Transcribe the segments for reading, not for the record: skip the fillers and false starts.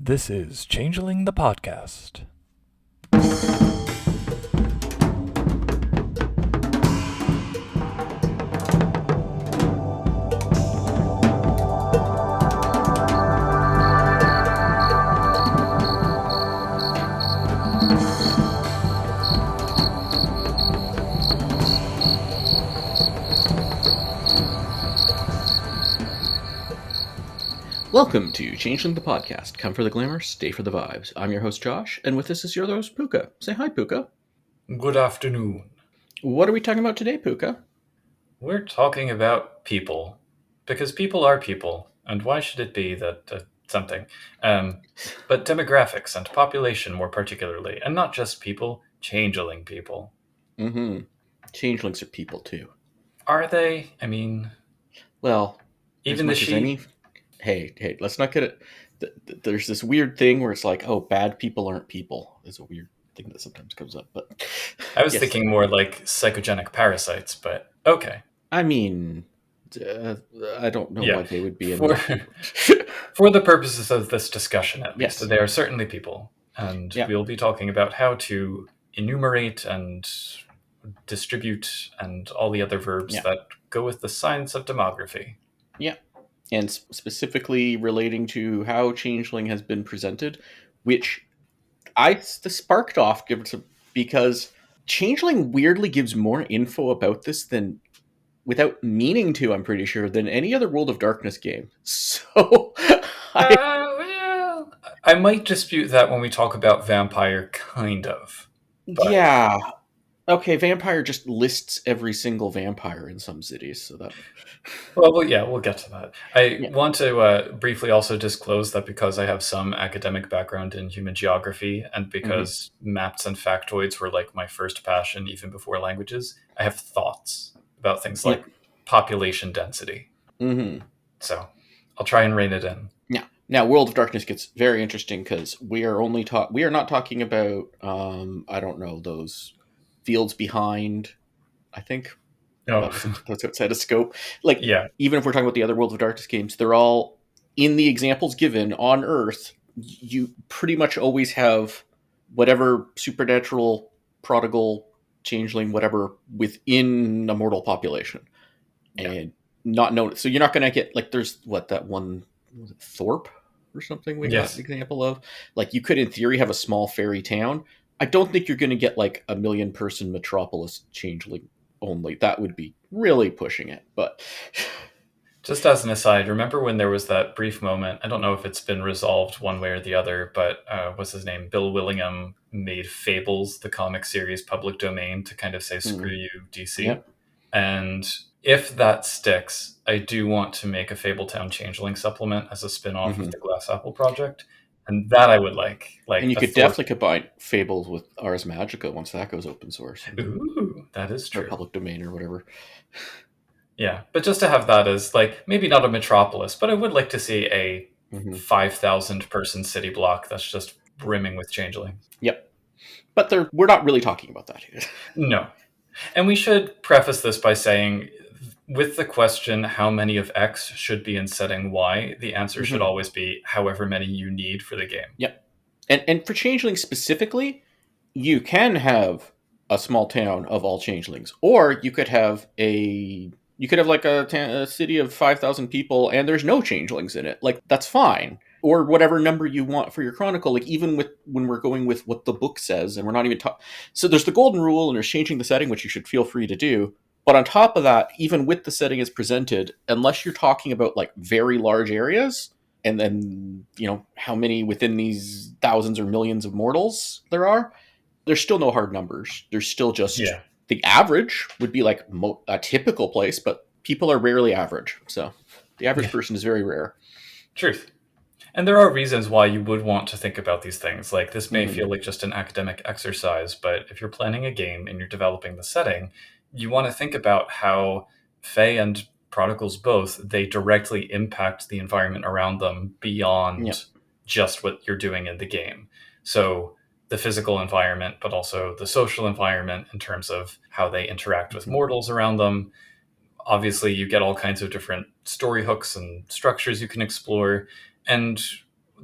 This is Changeling the podcast. Welcome to Changeling the podcast. Come for the glamour, stay for the vibes. I'm your host Josh, and with us is your host Puka. Say hi, Puka. Good afternoon. What are we talking about today, Puka? We're talking about people, because people are people, and why should it be that something? But demographics and population more particularly, and not just people, changeling people. Mm-hmm. Changelings are people too. Are they? I mean, well, even the sheep. Hey, let's not get it. There's this weird thing where it's like, oh, bad people aren't people. It's a weird thing that sometimes comes up, but I was thinking more like psychogenic parasites, but okay. I mean, I don't know why they would be for the purposes of this discussion, at least, they are certainly people, and we'll be talking about how to enumerate and distribute and all the other verbs that go with the science of demography. Yeah. And specifically relating to how Changeling has been presented, which I sparked off because Changeling weirdly gives more info about this than, without meaning to, I'm pretty sure, than any other World of Darkness game. So I might dispute that when we talk about Vampire, kind of. But... yeah. Okay, Vampire just lists every single vampire in some cities, so that... Well, we'll get to that. I want to briefly also disclose that because I have some academic background in human geography, and because maps and factoids were like my first passion even before languages, I have thoughts about things like population density. So I'll try and rein it in. Now, World of Darkness gets very interesting because we are not talking about I don't know, those fields behind, I think. That's outside of scope. Even if we're talking about the other World of Darkness games, they're all, in the examples given on Earth, you pretty much always have whatever supernatural, prodigal, changeling, whatever, within a mortal population. And not known. So you're not going to get, like, there's that one, was it Thorpe or something we got an example of? Like, you could, in theory, have a small fairy town. I don't think you're going to get, like, a 1 million person metropolis changeling only. That would be really pushing it. But just as an aside, remember when there was that brief moment, I don't know if it's been resolved one way or the other, but what's his name? Bill Willingham made Fables, the comic series, public domain to kind of say, screw you, DC. Yep. And if that sticks, I do want to make a Fabletown Changeling supplement as a spin-off of the Glass Apple project. And that I would like. And you could definitely combine Fables with Ars Magica once that goes open source. Ooh, that is true. Or public domain or whatever. Yeah, but just to have that as, like, maybe not a metropolis, but I would like to see a 5,000 person city block that's just brimming with changelings. Yep. But we're not really talking about that here. No. And we should preface this by saying, with the question, how many of X should be in setting Y, the answer should always be however many you need for the game. Yep. And for changelings specifically, you can have a small town of all changelings, or you could have a city of 5,000 people and there's no changelings in it. Like, that's fine. Or whatever number you want for your chronicle. Like, even when we're going with what the book says, and we're not even so there's the golden rule, and there's changing the setting, which you should feel free to do. But on top of that, even with the setting as presented, unless you're talking about, like, very large areas, and then, you know, how many within these thousands or millions of mortals there are, there's still no hard numbers. There's still just the average would be like a typical place, but people are rarely average. So the average person is very rare. Truth. And there are reasons why you would want to think about these things. Like, this may feel like just an academic exercise, but if you're planning a game and you're developing the setting, you want to think about how Fae and Prodigals both, they directly impact the environment around them beyond just what you're doing in the game. So the physical environment, but also the social environment in terms of how they interact with mortals around them. Obviously, you get all kinds of different story hooks and structures you can explore. And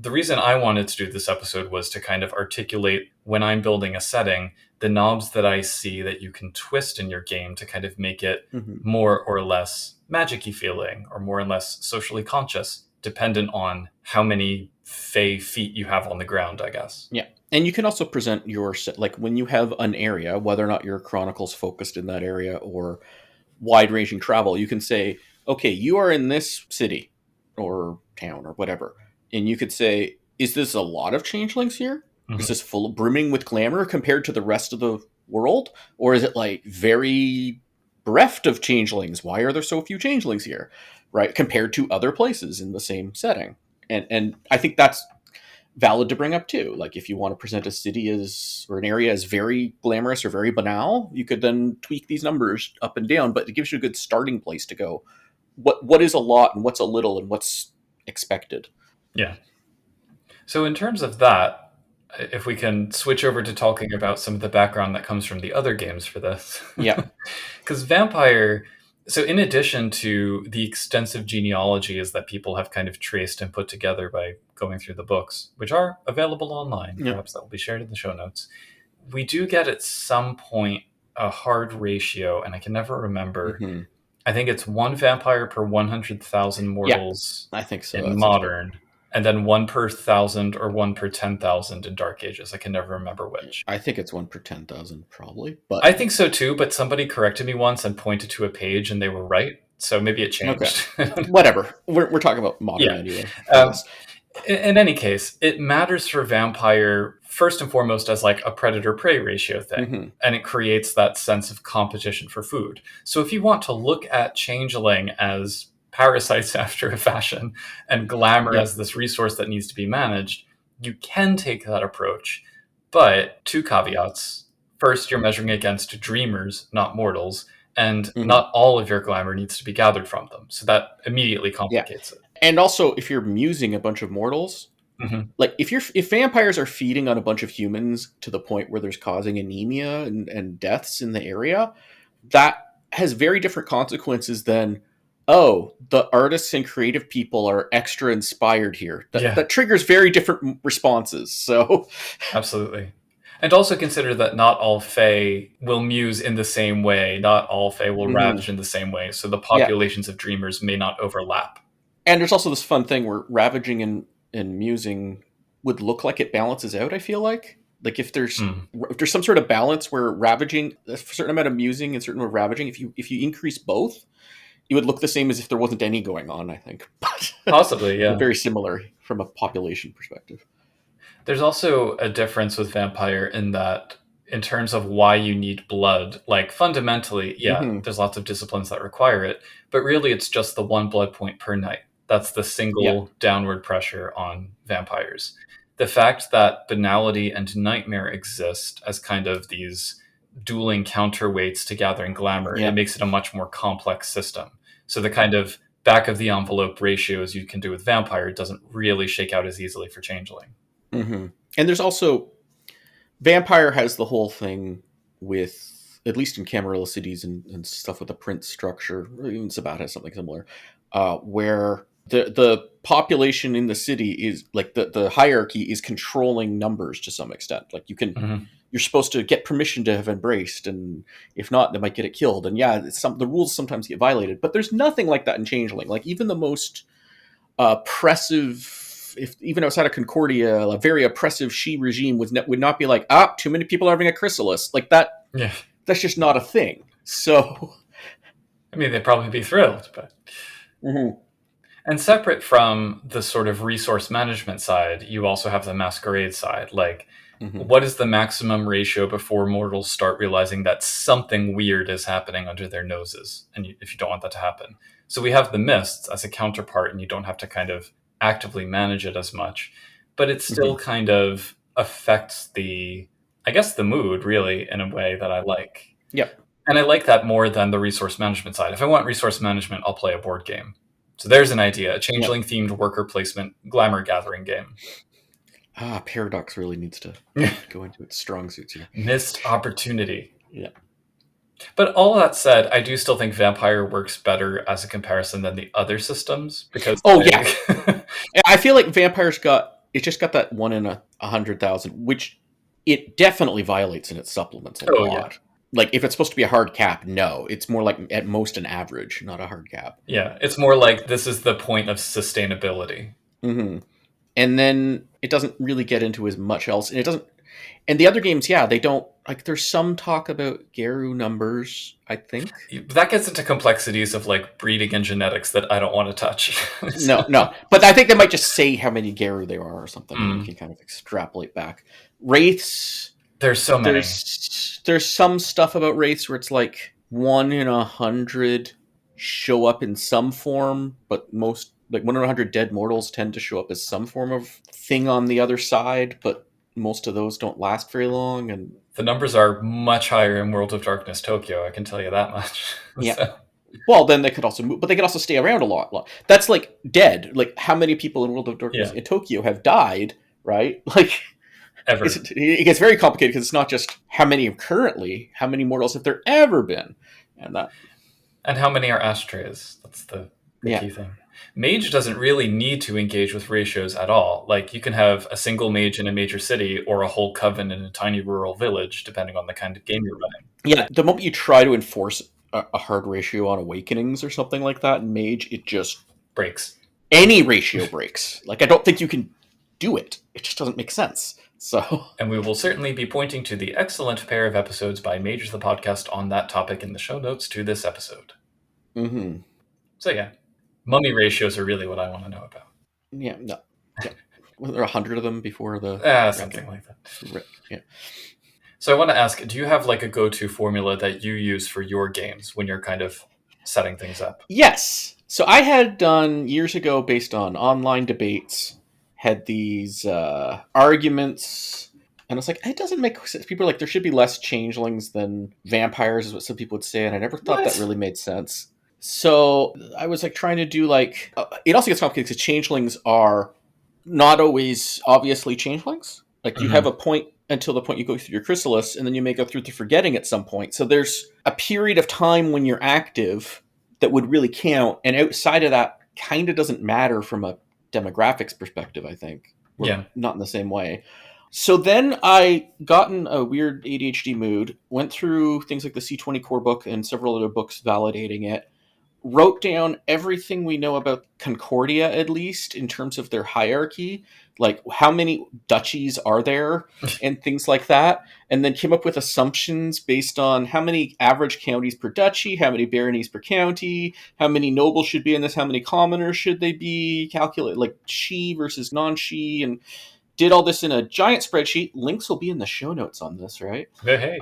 the reason I wanted to do this episode was to kind of articulate, when I'm building a setting, the knobs that I see that you can twist in your game to kind of make it more or less magic-y feeling or more or less socially conscious, dependent on how many fey feet you have on the ground, I guess. Yeah. And you can also present your set, like when you have an area, whether or not your chronicle's focused in that area or wide-ranging travel, you can say, okay, you are in this city or town or whatever. And you could say, is this a lot of changelings here? Is this full brimming with glamour compared to the rest of the world? Or is it like very bereft of changelings? Why are there so few changelings here? Right? Compared to other places in the same setting. And I think that's valid to bring up too. Like if you want to present a city as, or an area as very glamorous or very banal, you could then tweak these numbers up and down, but it gives you a good starting place to go. What is a lot and what's a little and what's expected? Yeah. So in terms of that, if we can switch over to talking about some of the background that comes from the other games for this. Yeah. Because Vampire, so in addition to the extensive genealogies that people have kind of traced and put together by going through the books, which are available online, perhaps that will be shared in the show notes, we do get at some point a hard ratio, and I can never remember. I think it's 1 vampire per 100,000 mortals I think so. in modern, and then 1 per 1,000 or 1 per 10,000 in Dark Ages. I can never remember which. I think it's 1 per 10,000 probably. But I think so too, but somebody corrected me once and pointed to a page and they were right. So maybe it changed. Okay. Whatever. We're talking about modern anyway. In any case, it matters for Vampire first and foremost as like a predator-prey ratio thing. And it creates that sense of competition for food. So if you want to look at Changeling as parasites after a fashion and glamour as this resource that needs to be managed, you can take that approach. But 2 caveats. First, you're measuring against dreamers, not mortals, and not all of your glamour needs to be gathered from them. So that immediately complicates it. And also, if you're musing a bunch of mortals, like if vampires are feeding on a bunch of humans to the point where there's causing anemia and deaths in the area, that has very different consequences than, oh, the artists and creative people are extra inspired here. That triggers very different responses. So absolutely. And also consider that not all Fae will muse in the same way. Not all Fae will ravage in the same way. So the populations of dreamers may not overlap. And there's also this fun thing where ravaging and musing would look like it balances out, I feel like. Like if there's some sort of balance where ravaging, a certain amount of musing and a certain amount of ravaging, if you increase both, it would look the same as if there wasn't any going on, I think. But possibly, yeah. Very similar from a population perspective. There's also a difference with Vampire in that, in terms of why you need blood, like fundamentally, there's lots of disciplines that require it, but really it's just the 1 blood point per night. That's the single downward pressure on vampires. The fact that banality and nightmare exist as kind of these dueling counterweights to gathering glamour, it makes it a much more complex system. So the kind of back of the envelope ratios you can do with Vampire doesn't really shake out as easily for Changeling. And there's also, Vampire has the whole thing with, at least in Camarilla cities and stuff with the prince structure, or even Sabat has something similar, where the population in the city is like the hierarchy is controlling numbers to some extent. Like you can, you're supposed to get permission to have embraced, and if not, they might get it killed. And the rules sometimes get violated, but there's nothing like that in Changeling. Like even the most oppressive, even outside of Concordia, a very oppressive Shi regime would not be like, too many people are having a chrysalis. Like that. Yeah. That's just not a thing. So, I mean, they'd probably be thrilled, but. And separate from the sort of resource management side, you also have the masquerade side. Like, what is the maximum ratio before mortals start realizing that something weird is happening under their noses? And if you don't want that to happen. So we have the mists as a counterpart, and you don't have to kind of actively manage it as much. But it still kind of affects the mood, really, in a way that I like. Yep. And I like that more than the resource management side. If I want resource management, I'll play a board game. So there's an idea, a Changeling-themed worker placement glamour gathering game. Paradox really needs to go into its strong suits here. Missed opportunity. Yeah. But all that said, I do still think Vampire works better as a comparison than the other systems. Because I feel like Vampire's got It's just got that 1 in 100,000, which it definitely violates in its supplements a Oh, yeah. lot. Like, if it's supposed to be a hard cap, no. It's more like at most an average, not a hard cap. Yeah, it's more like this is the point of sustainability. Mm-hmm. And then it doesn't really get into as much else. And it doesn't. And the other games, yeah, they don't. Like, there's some talk about Geru numbers, I think. That gets into complexities of like breeding and genetics that I don't want to touch. No. But I think they might just say how many Geru there are or something. And you can kind of extrapolate back. Wraiths. There's so many. There's some stuff about wraiths where it's like 1 in 100 show up in some form, but most, like 1 in 100 dead mortals tend to show up as some form of thing on the other side, but most of those don't last very long. And the numbers are much higher in World of Darkness Tokyo, I can tell you that much. Yeah. So. Well, then they could also move, but they could also stay around a lot. That's like dead. Like, how many people in World of Darkness in Tokyo have died, right? Like, ever. It gets very complicated because it's not just how many currently, how many mortals have there ever been, and how many are ashtrays. That's the key thing. Mage doesn't really need to engage with ratios at all. Like, you can have a single mage in a major city or a whole coven in a tiny rural village, depending on the kind of game you're running. Yeah, the moment you try to enforce a hard ratio on awakenings or something like that in mage, it just breaks. Any ratio breaks. Like, I don't think you can do it. It just doesn't make sense. So, and we will certainly be pointing to the excellent pair of episodes by Mages the Podcast on that topic in the show notes to this episode. Mm-hmm. So yeah, mummy ratios are really what I want to know about. Yeah, no. Yeah. Were there 100 of them before the... something like that. Yeah. So I want to ask, do you have like a go-to formula that you use for your games when you're kind of setting things up? Yes. So I had done years ago, based on online debates, had these arguments, and it's like, it doesn't make sense. People are like, there should be less changelings than vampires, is what some people would say, and I never thought that really made sense. So I was like trying to do like, it also gets complicated because changelings are not always obviously changelings. Like, you have a point until the point you go through your chrysalis, and then you may go through the forgetting at some point. So there's a period of time when you're active that would really count, and outside of that kind of doesn't matter from a demographics perspective, I think. Not in the same way. So then I got in a weird ADHD mood, went through things like the C20 core book and several other books validating it, wrote down everything we know about Concordia, at least in terms of their hierarchy, like how many duchies are there and things like that, and then came up with assumptions based on how many average counties per duchy, how many baronies per county, how many nobles should be in this, how many commoners should they be, calculate like she versus non-she, and did all this in a giant spreadsheet. Links will be in the show notes on this, right? Hey.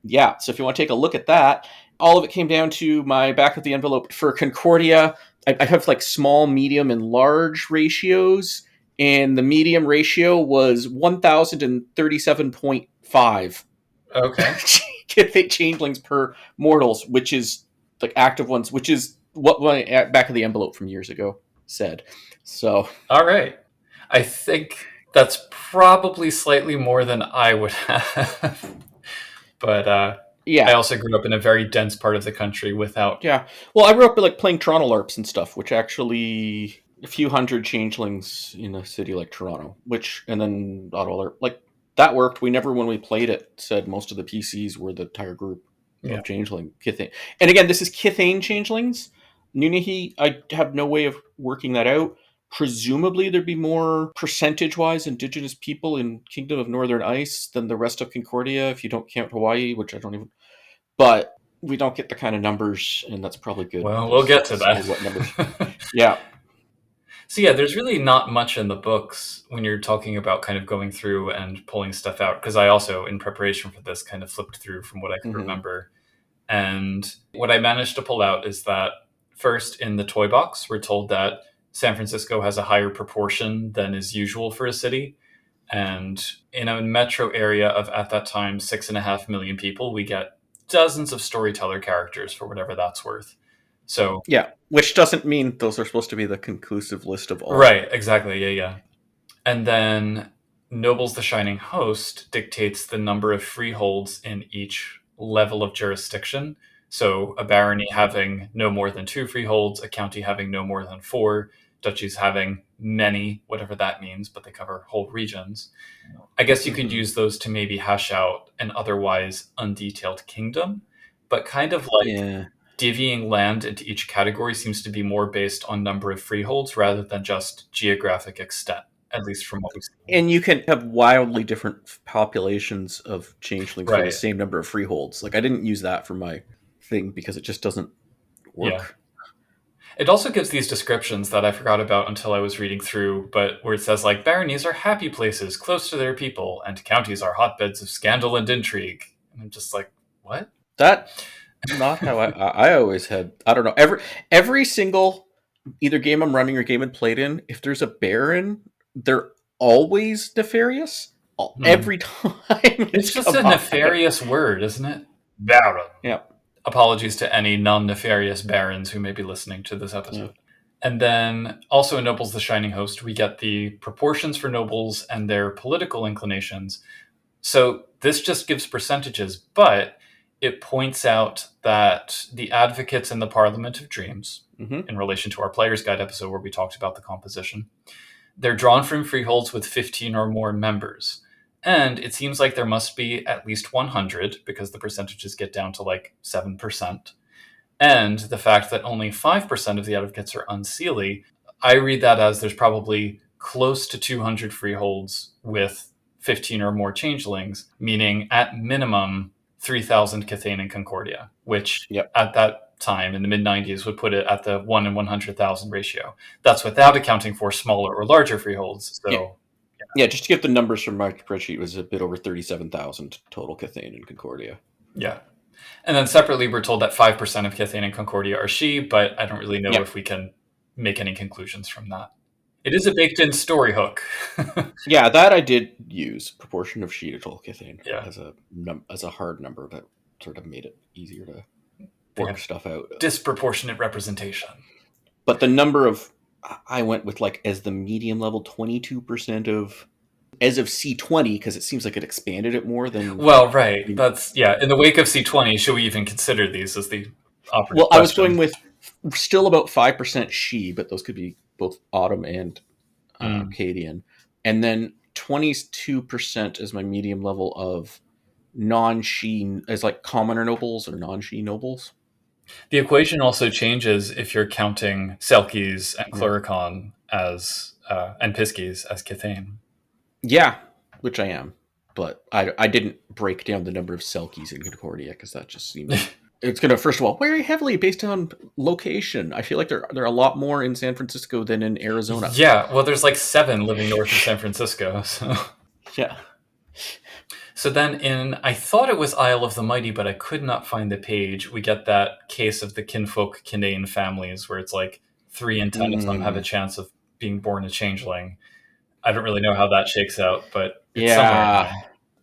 Yeah, so if you want to take a look at that, all of it came down to my back of the envelope for Concordia. I have like small, medium, and large ratios, and the medium ratio was 1,037.5. Okay. Changelings per mortals, which is like active ones, which is what my back of the envelope from years ago said. So, all right. I think that's probably slightly more than I would have. But yeah, I also grew up in a very dense part of the country without... Yeah. Well, I grew up like playing Toronto LARPs and stuff, which actually a few hundred changelings in a city like Toronto, and then Auto LARP. Like, that worked. We never, when we played it, said most of the PCs were the entire group of changeling. Kithane. And again, this is Kithane changelings. Nunahi, I have no way of working that out. Presumably, there'd be more percentage-wise indigenous people in Kingdom of Northern Ice than the rest of Concordia, if you don't count Hawaii, which I don't even... But we don't get the kind of numbers, and that's probably good. Well, we'll get to that. What numbers? Yeah. So yeah, there's really not much in the books when you're talking about kind of going through and pulling stuff out, because I also, in preparation for this, kind of flipped through from what I could remember. And what I managed to pull out is that, first, in the toy box, we're told that San Francisco has a higher proportion than is usual for a city. And in a metro area of, at that time, 6.5 million people, we get dozens of storyteller characters, for whatever that's worth. So yeah, which doesn't mean those are supposed to be the conclusive list of all. Right, exactly, yeah. And then Nobles the Shining Host dictates the number of freeholds in each level of jurisdiction. So a barony having no more than 2 freeholds, a county having no more than 4, duchies having many, whatever that means, but they cover whole regions. I guess you could use those to maybe hash out an otherwise undetailed kingdom, but kind of like Yeah. divvying land into each category seems to be more based on number of freeholds rather than just geographic extent, at least from what we've seen. And you can have wildly different populations of changelings for the Right. same number of freeholds. Like, I didn't use that for my thing because it just doesn't work. Yeah. It also gives these descriptions that I forgot about until I was reading through, but where it says, like, baronies are happy places close to their people, and counties are hotbeds of scandal and intrigue. And I'm just like, what? That's not how I always had. I don't know. Every single either game I'm running or game I've played in, if there's a baron, they're always nefarious. Every time. It's just a nefarious word, isn't it? Baron. Yeah. Apologies to any non-nefarious barons who may be listening to this episode. Yeah. And then also in Nobles the Shining Host, we get the proportions for nobles and their political inclinations. So this just gives percentages, but it points out that the advocates in the Parliament of Dreams, in relation to our Player's Guide episode where we talked about the composition, they're drawn from freeholds with 15 or more members. And it seems like there must be at least 100 because the percentages get down to like 7%. And the fact that only 5% of the advocates are unseelie, I read that as there's probably close to 200 freeholds with 15 or more changelings, meaning at minimum 3,000 Cathane and Concordia, which at that time in the mid-90s would put it at the 1 in 100,000 ratio. That's without accounting for smaller or larger freeholds. So. Yeah, just to get the numbers from my spreadsheet, it was a bit over 37,000 total Cathane and Concordia. Yeah. And then separately, we're told that 5% of Cathane and Concordia are she, but I don't really know if we can make any conclusions from that. It is a baked-in story hook. Yeah, that I did use, proportion of she to total Cathane as a hard number that sort of made it easier to work stuff out. Disproportionate representation. But the number of... I went with, like, as the medium level, 22% of... As of C20, because it seems like it expanded it more than... Well, right. That's, in the wake of C20, should we even consider these as the operative question? I was going with still about 5% she, but those could be both Autumn and Acadian. And then 22% is my medium level of non-she, as like commoner nobles or non-she nobles. The equation also changes if you're counting Selkies and Cluricon as and Piskies as Cathane. Yeah, which I am, but I didn't break down the number of Selkies in Concordia because that just seems it's going to first of all very heavily based on location. I feel like there are a lot more in San Francisco than in Arizona. Yeah, well, there's like 7 living north of San Francisco. So. Yeah. So then I thought it was Isle of the Mighty, but I could not find the page. We get that case of the kinfolk Kinane families where it's like 3 in 10 of them have a chance of being born a changeling. I don't really know how that shakes out, but it's somewhere in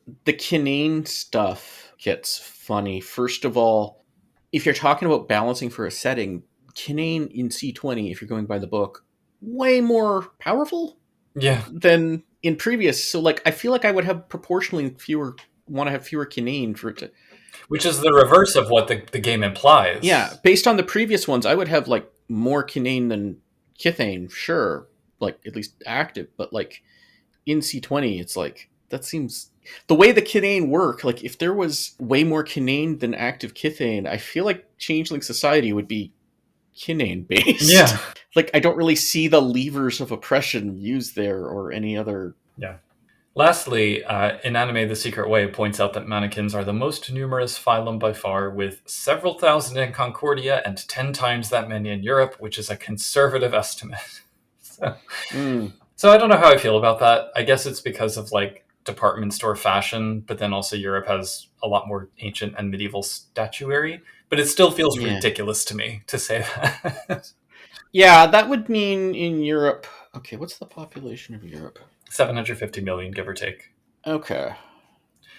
there. The Kinane stuff gets funny. First of all, if you're talking about balancing for a setting, Kinane in C20, if you're going by the book, way more powerful than in previous. So, like, I feel like I would have proportionally want to have fewer Kinane for it to... Which is the reverse of what the game implies. Yeah, based on the previous ones, I would have, like, more Kinane than Kithane, sure. Like, at least active. But, like, in C20, it's like, that seems... The way the Kinane work, like, if there was way more Kinane than active Kithane, I feel like Changeling Society would be Kinane-based. Yeah. Like, I don't really see the levers of oppression used there or any other... Yeah. Lastly, in Anime The Secret Way points out that mannequins are the most numerous phylum by far, with several thousand in Concordia and 10 times that many in Europe, which is a conservative estimate. So I don't know how I feel about that. I guess it's because of, like, department store fashion, but then also Europe has a lot more ancient and medieval statuary. But it still feels ridiculous to me to say that. Yeah, that would mean in Europe... Okay, what's the population of Europe? 750 million, give or take. Okay.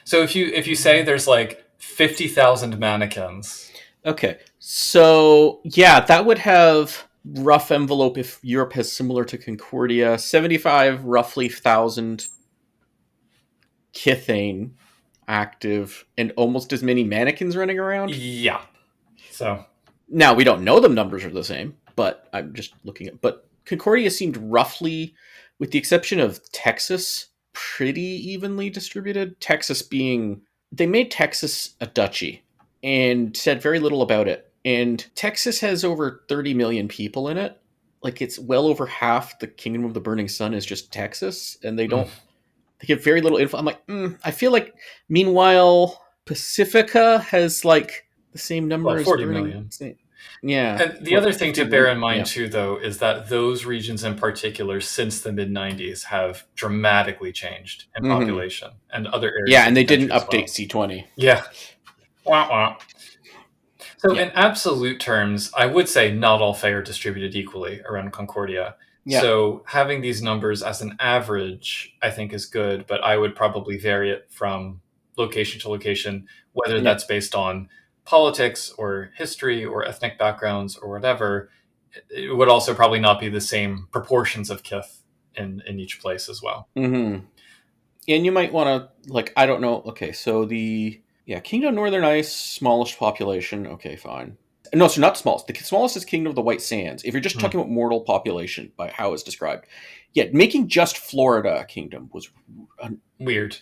So if you say there's like 50,000 mannequins. Okay. So, yeah, that would have rough envelope if Europe has similar to Concordia, 75 roughly 1,000 Kithane active and almost as many mannequins running around. Yeah. So now we don't know the numbers are the same, but I'm just looking at Concordia seemed roughly, with the exception of Texas, pretty evenly distributed. Texas being, they made Texas a duchy and said very little about it. And Texas has over 30 million people in it. Like, it's well over half the Kingdom of the Burning Sun is just Texas, and they get very little info. I'm like, I feel like, meanwhile, Pacifica has like the same number as 40 Burning. million. Yeah. And the other thing to bear in mind, too, though, is that those regions in particular, since the mid-90s, have dramatically changed in population and other areas. Yeah, and they didn't update C20. Yeah. Wah, wah. So in absolute terms, I would say not all Fae are distributed equally around Concordia. Yeah. So having these numbers as an average, I think, is good, but I would probably vary it from location to location, whether that's based on politics or history or ethnic backgrounds or whatever. It would also probably not be the same proportions of kith in each place as well. And you might want to, like, I don't know. Okay, so Kingdom Northern Ice, smallest population. Okay, fine. No, so not the smallest. The smallest is Kingdom of the White Sands. If you're just talking about mortal population, by how it's described. Yeah, making just Florida a kingdom was a weird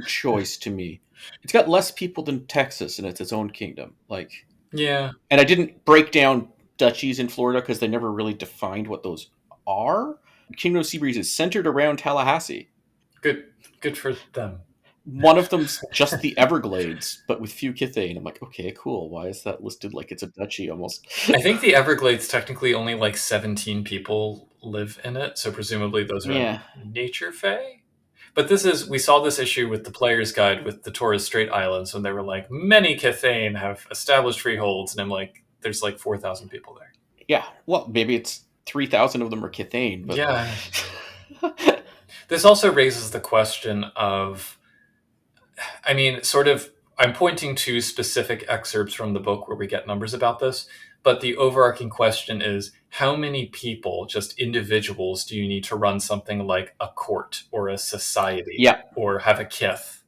choice to me. It's got less people than Texas, and it's its own kingdom. Like, yeah. And I didn't break down duchies in Florida because they never really defined what those are. Kingdom of Seabreeze is centered around Tallahassee. Good for them. One of them's just the Everglades, but with few Kithane. I'm like, okay, cool. Why is that listed like it's a duchy almost? I think the Everglades technically only like 17 people live in it, so presumably those are nature fae. But we saw this issue with the player's guide with the Torres Strait Islands when they were like, many Kithane have established freeholds, and I'm like, there's like 4,000 people there. Yeah, well, maybe it's 3,000 of them are Kithane. But... Yeah. This also raises the question of, I mean, I'm pointing to specific excerpts from the book where we get numbers about this, but the overarching question is, how many people, just individuals, do you need to run something like a court or a society or have a kith?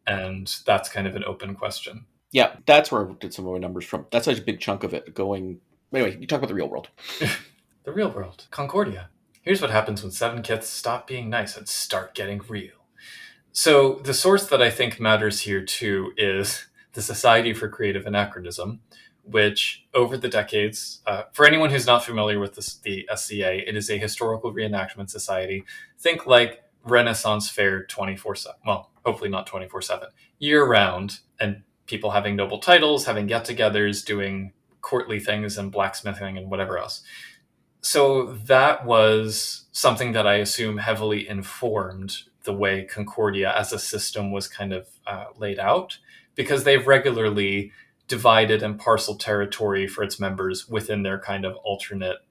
And that's kind of an open question. Yeah, that's where I did some of my numbers from. That's such a big chunk of it going. Anyway, you talk about the real world. The real world. Concordia. Here's what happens when 7 kiths stop being nice and start getting real. So the source that I think matters here, too, is the Society for Creative Anachronism, which over the decades, for anyone who's not familiar with the SCA, it is a historical reenactment society. Think like Renaissance Fair 24/7. Well, hopefully not 24/7. Year-round, and people having noble titles, having get-togethers, doing courtly things and blacksmithing and whatever else. So that was something that I assume heavily informed the way Concordia as a system was kind of laid out, because they've regularly divided and parceled territory for its members within their kind of alternate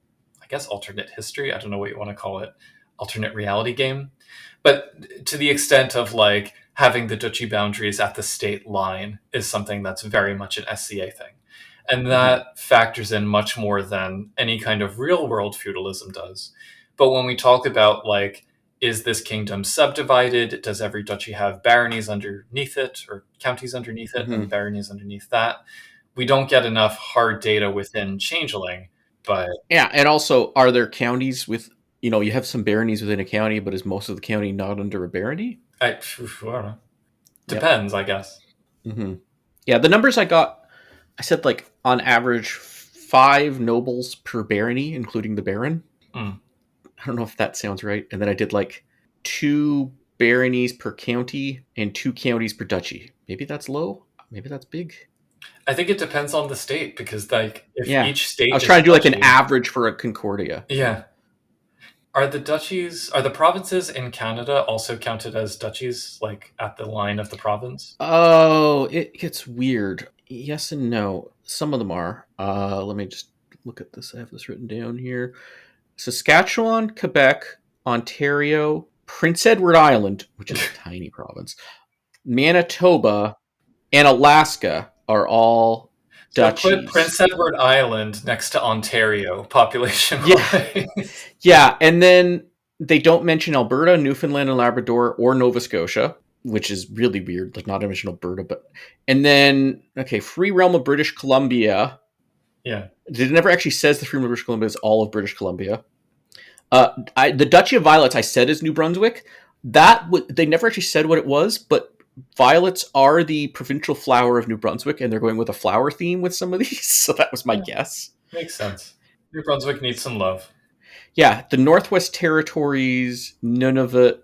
history. I don't know what you want to call it. Alternate reality game. But to the extent of like having the duchy boundaries at the state line is something that's very much an SCA thing. And that factors in much more than any kind of real world feudalism does. But when we talk about like, is this kingdom subdivided? Does every duchy have baronies underneath it or counties underneath it and baronies underneath that? We don't get enough hard data within Changeling, but... Yeah, and also, are there counties with, you have some baronies within a county, but is most of the county not under a barony? I don't know. Depends, I guess. Yeah, the numbers I got, I said like on average 5 nobles per barony, including the baron. I don't know if that sounds right. And then I did like 2 baronies per county and 2 counties per duchy. Maybe that's low. Maybe that's big. I think it depends on the state, because like if each state, I was trying to do like an average for a Concordia. Yeah. Are the provinces in Canada also counted as duchies, like at the line of the province? Oh, it gets weird. Yes and no. Some of them are. Let me just look at this. I have this written down here. Saskatchewan, Quebec, Ontario, Prince Edward Island, which is a tiny province, Manitoba, and Alaska are all duchies. So put Prince Edward Island next to Ontario, population-wise. Yeah, and then they don't mention Alberta, Newfoundland and Labrador, or Nova Scotia, which is really weird. Like, not to mention Alberta, but... And then, Free Realm of British Columbia... Yeah. It never actually says the Free British Columbia is all of British Columbia. The Duchy of Violets I said is New Brunswick. They never actually said what it was, but violets are the provincial flower of New Brunswick, and they're going with a flower theme with some of these. So that was my guess. Makes sense. New Brunswick needs some love. Yeah, the Northwest Territories, Nunavut.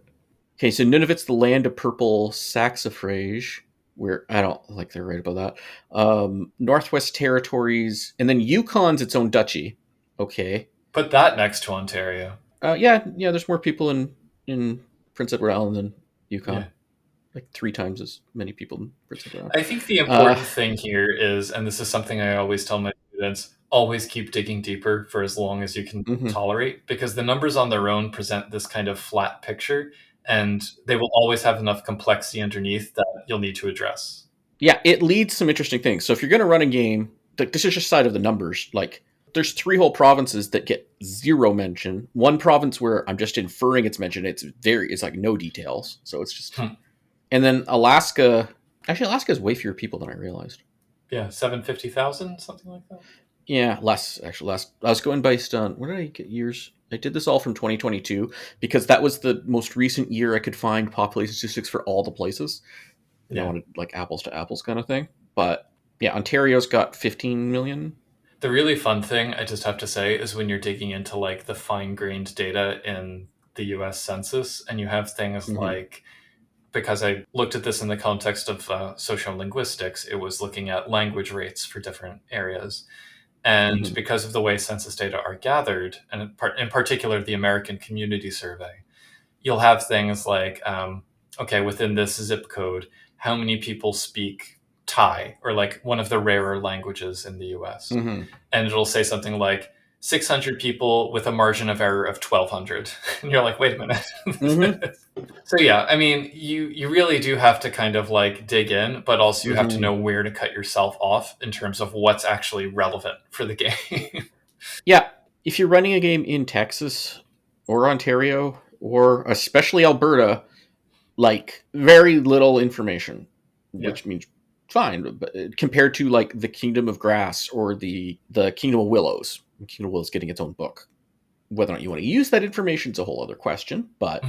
Okay, so Nunavut's the land of purple saxifrage. Where I don't like they're right about that. Northwest Territories, and then Yukon's its own duchy. Okay. Put that next to Ontario. Yeah. There's more people in Prince Edward Island than Yukon. Yeah. Like 3 times as many people in Prince Edward Island. I think the important thing here is, and this is something I always tell my students, always keep digging deeper for as long as you can tolerate, because the numbers on their own present this kind of flat picture, and they will always have enough complexity underneath that you'll need to address. Yeah, it leads some interesting things. So if you're going to run a game, like this is just side of the numbers. Like there's 3 whole provinces that get 0 mention. One province where I'm just inferring it's mentioned. It's like no details. So it's just, and then Alaska. Actually, Alaska has way fewer people than I realized. Yeah, 750,000, something like that. Yeah, less actually. I was going based on where did I get years? I did this all from 2022 because that was the most recent year I could find population statistics for all the places. And I wanted like apples to apples kind of thing. But yeah, Ontario's got 15 million. The really fun thing, I just have to say, is when you're digging into like the fine-grained data in the US Census, and you have things like, because I looked at this in the context of sociolinguistics, it was looking at language rates for different areas. And because of the way census data are gathered, and in particular the American Community Survey, you'll have things like, okay, within this zip code, how many people speak Thai, or like one of the rarer languages in the US? And it'll say something like 600 people with a margin of error of 1,200. And you're like, wait a minute. So yeah, I mean, you really do have to kind of like dig in, but also you have to know where to cut yourself off in terms of what's actually relevant for the game. Yeah, if you're running a game in Texas or Ontario or especially Alberta, like very little information, which means fine, but compared to like the Kingdom of Grass or the Kingdom of Willows. Kingdom of Willows getting its own book. Whether or not you want to use that information is a whole other question, but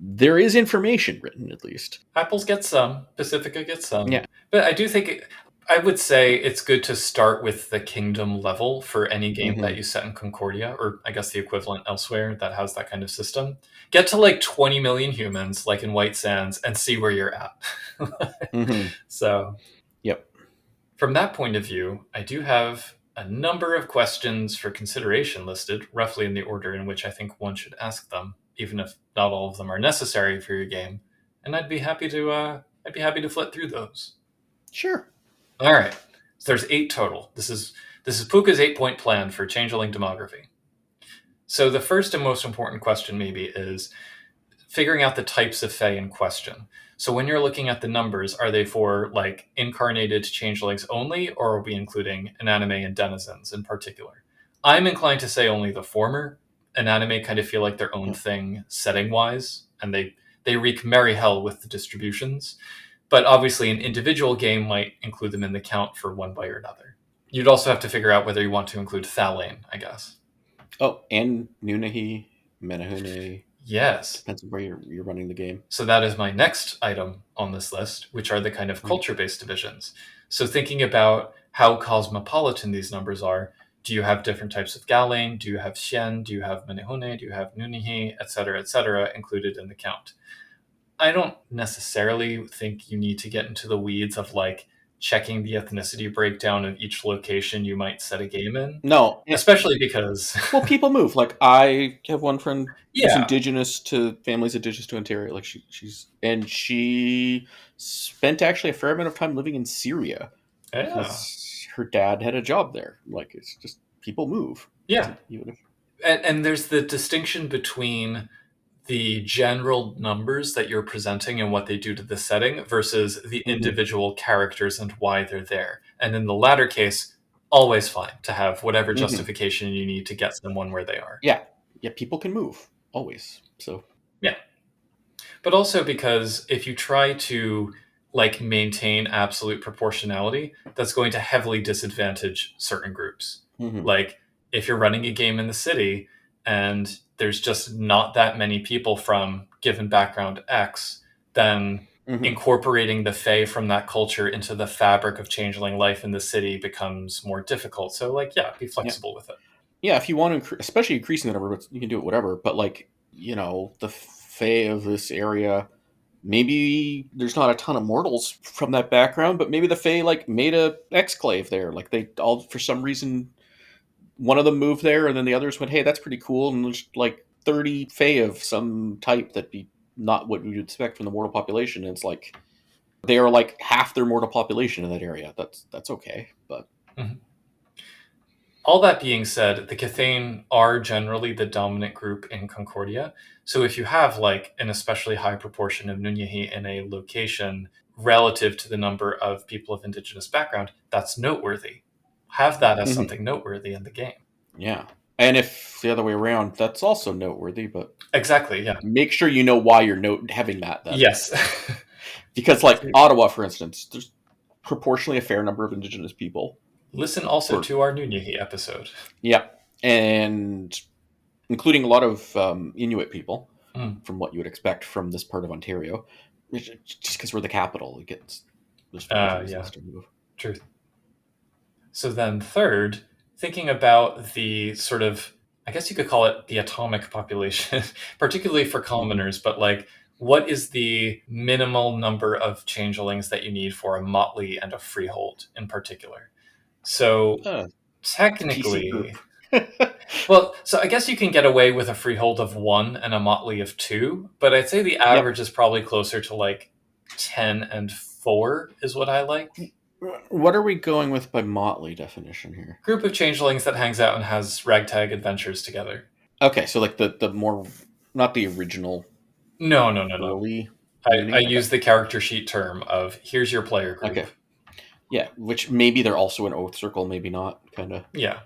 there is information written at least. Apples get some, Pacifica gets some. Yeah. But I do think, I would say it's good to start with the kingdom level for any game that you set in Concordia, or I guess the equivalent elsewhere that has that kind of system. Get to like 20 million humans, like in White Sands, and see where you're at. So, yep. From that point of view, I do have a number of questions for consideration listed, roughly in the order in which I think one should ask them, even if not all of them are necessary for your game. And I'd be happy to flip through those. Sure. All right. So there's 8 total. This is Puka's 8-point plan for Changeling demography. So the first and most important question maybe is figuring out the types of Fae in question. So when you're looking at the numbers, are they for like incarnated changelings only, or are we including anime and denizens in particular? I'm inclined to say only the former. Anime kind of feel like their own thing setting-wise, and they wreak merry hell with the distributions. But obviously an individual game might include them in the count for one way or another. You'd also have to figure out whether you want to include Thalane, I guess. Oh, and Nunahi, Menahune. Yes. Depends on where you're running the game. So that is my next item on this list, which are the kind of culture-based divisions. So thinking about how cosmopolitan these numbers are, do you have different types of Galane? Do you have Shen? Do you have Menehune? Do you have Nunihi, et cetera, included in the count? I don't necessarily think you need to get into the weeds of like checking the ethnicity breakdown of each location you might set a game in. No. Especially because... well, people move. Like, I have one friend who's indigenous to families indigenous to Ontario. Like, she spent actually a fair amount of time living in Syria. Because her dad had a job there. Like, it's just, people move. Yeah. And there's the distinction between the general numbers that you're presenting and what they do to the setting versus the individual characters and why they're there. And in the latter case, always fine to have whatever justification you need to get someone where they are. Yeah. Yeah, people can move. Always. So. Yeah. But also because if you try to like maintain absolute proportionality, that's going to heavily disadvantage certain groups. Like if you're running a game in the city, and there's just not that many people from given background X, then incorporating the Fae from that culture into the fabric of changeling life in the city becomes more difficult. So, like, yeah, be flexible with it. Yeah, if you want to, especially increasing the number, you can do it whatever. But like, the Fae of this area, maybe there's not a ton of mortals from that background, but maybe the Fae like made a exclave there. Like they all, for some reason, one of them moved there, and then the others went, "Hey, that's pretty cool." And there's like 30 Fae of some type that be not what we would expect from the mortal population. And it's like they are like half their mortal population in that area. That's okay, but. All that being said, the Cathane are generally the dominant group in Concordia. So if you have like an especially high proportion of Nunyahi in a location relative to the number of people of indigenous background, that's noteworthy. Have that as something noteworthy in the game. Yeah. And if the other way around, that's also noteworthy, but exactly, yeah. Make sure you know why you're having that then. Yes. Because like Ottawa, for instance, there's proportionally a fair number of indigenous people. Listen also to our Nunyahi episode. Yeah, and including a lot of Inuit people, from what you would expect from this part of Ontario, just because we're the capital, it gets to move. Truth. So then, third, thinking about the sort of, I guess you could call it the atomic population, particularly for commoners, but like, what is the minimal number of changelings that you need for a motley and a freehold in particular? So technically, well, so I guess you can get away with a freehold of 1 and a motley of 2, but I'd say the average is probably closer to like 10 and 4 is what I like. What are we going with by motley definition here? Group of changelings that hangs out and has ragtag adventures together. Okay, so like the more, not the original. No. Early. I use the character sheet term of here's your player group. Okay. Yeah, which maybe they're also an oath circle, maybe not, kind of. Yeah.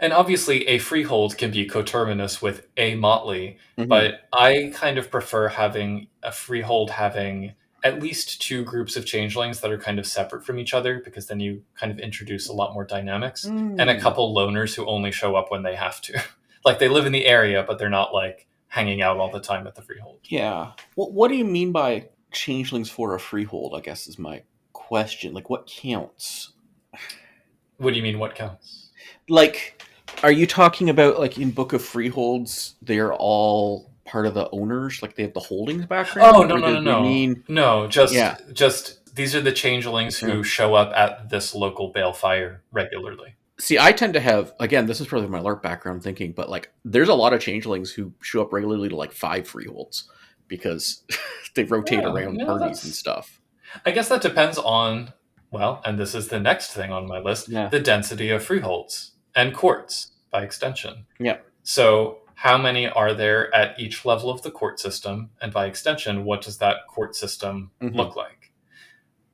And obviously a freehold can be coterminous with a motley, but I kind of prefer having a freehold having at least 2 groups of changelings that are kind of separate from each other, because then you kind of introduce a lot more dynamics, and a couple loners who only show up when they have to. Like they live in the area, but they're not like hanging out all the time at the freehold. Yeah. Well, what do you mean by changelings for a freehold, I guess is my question. Like what counts? What do you mean what counts? Like, are you talking about like in Book of Freeholds, they're all part of the owners, like they have the holdings background? Oh no. Just these are the changelings who show up at this local balefire regularly. See, I tend to have, again, this is probably my LARP background thinking, but like there's a lot of changelings who show up regularly to like 5 freeholds because they rotate around parties and stuff. I guess that depends on, well, and this is the next thing on my list, the density of freeholds and courts by extension. Yeah. So how many are there at each level of the court system? And by extension, what does that court system look like?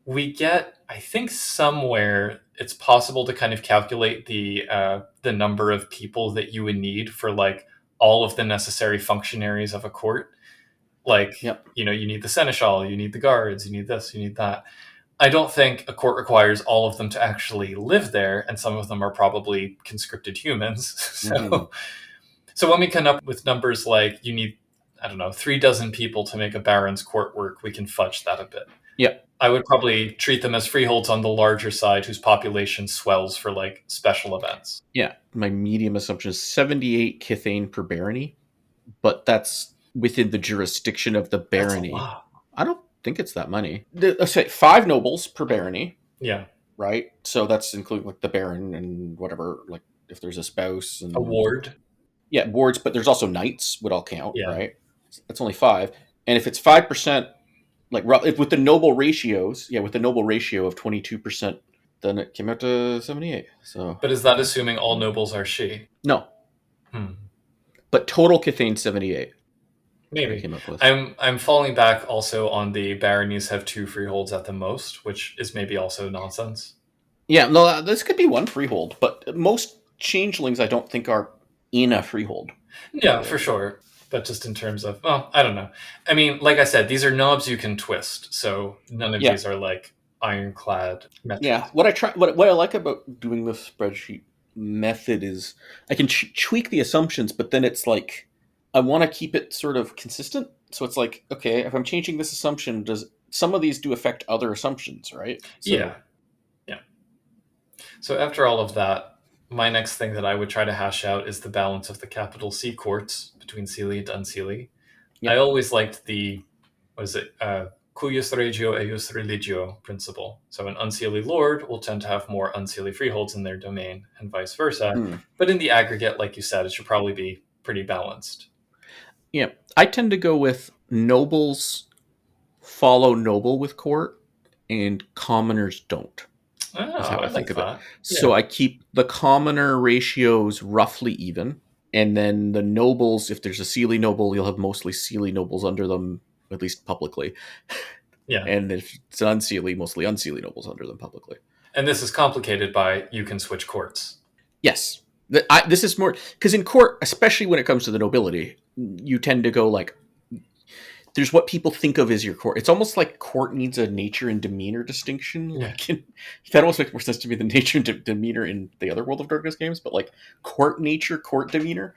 We get, I think somewhere it's possible to kind of calculate the number of people that you would need for like all of the necessary functionaries of a court. Like, you need the seneschal, you need the guards, you need this, you need that. I don't think a court requires all of them to actually live there, and some of them are probably conscripted humans. So when we come up with numbers like you need, 36 people to make a baron's court work, we can fudge that a bit. Yeah. I would probably treat them as freeholds on the larger side whose population swells for like special events. Yeah. My medium assumption is 78 Cathane per barony, but that's within the jurisdiction of the barony. That's a lot. I don't think it's that many. Let's say 5 nobles per barony. Yeah. Right? So that's including like the baron and whatever, like if there's a spouse and a ward. Yeah, wards, but there's also knights would all count, right? That's only 5. And if it's 5%, like with the noble ratios, with the noble ratio of 22%, then it came out to 78. So, but is that assuming all nobles are she? No. But total Cathane 78. Maybe. Came up with. I'm falling back also on the baronies have 2 freeholds at the most, which is maybe also nonsense. Yeah, no, this could be 1 freehold, but most changelings I don't think are in a freehold. Yeah, for sure. But just in terms of, well, I don't know. I mean, like I said, these are knobs you can twist, so none of these are like ironclad metrics. Yeah, what I like about doing this spreadsheet method is I can tweak the assumptions, but then it's like I want to keep it sort of consistent. So it's like, okay, if I'm changing this assumption, does some of these do affect other assumptions, right? Yeah. So Yeah. So after all of that, my next thing that I would try to hash out is the balance of the capital C courts between Seelie and Unseelie. I yep. always liked the, what is it, cuius regio eius religio principle. So an unseelie lord will tend to have more unseelie freeholds in their domain, and vice versa. Mm. But in the aggregate, like you said, it should probably be pretty balanced. Yeah, I tend to go with nobles follow noble with court, and commoners don't. Oh, Is how I I think like of it. that. So Yeah. I keep the commoner ratios roughly even, and then the nobles, if there's a Seelie noble, you'll have mostly Seelie nobles under them, at least publicly. Yeah. And if it's an Unseelie, mostly Unseelie nobles under them publicly. And this is complicated by you can switch courts. Yes. This is more because in court, especially when it comes to the nobility, you tend to go like there's what people think of as your court. It's almost like court needs a nature and demeanor distinction. Yeah. Like that almost makes more sense to me than nature and demeanor in the other World of Darkness games. But like court nature, court demeanor.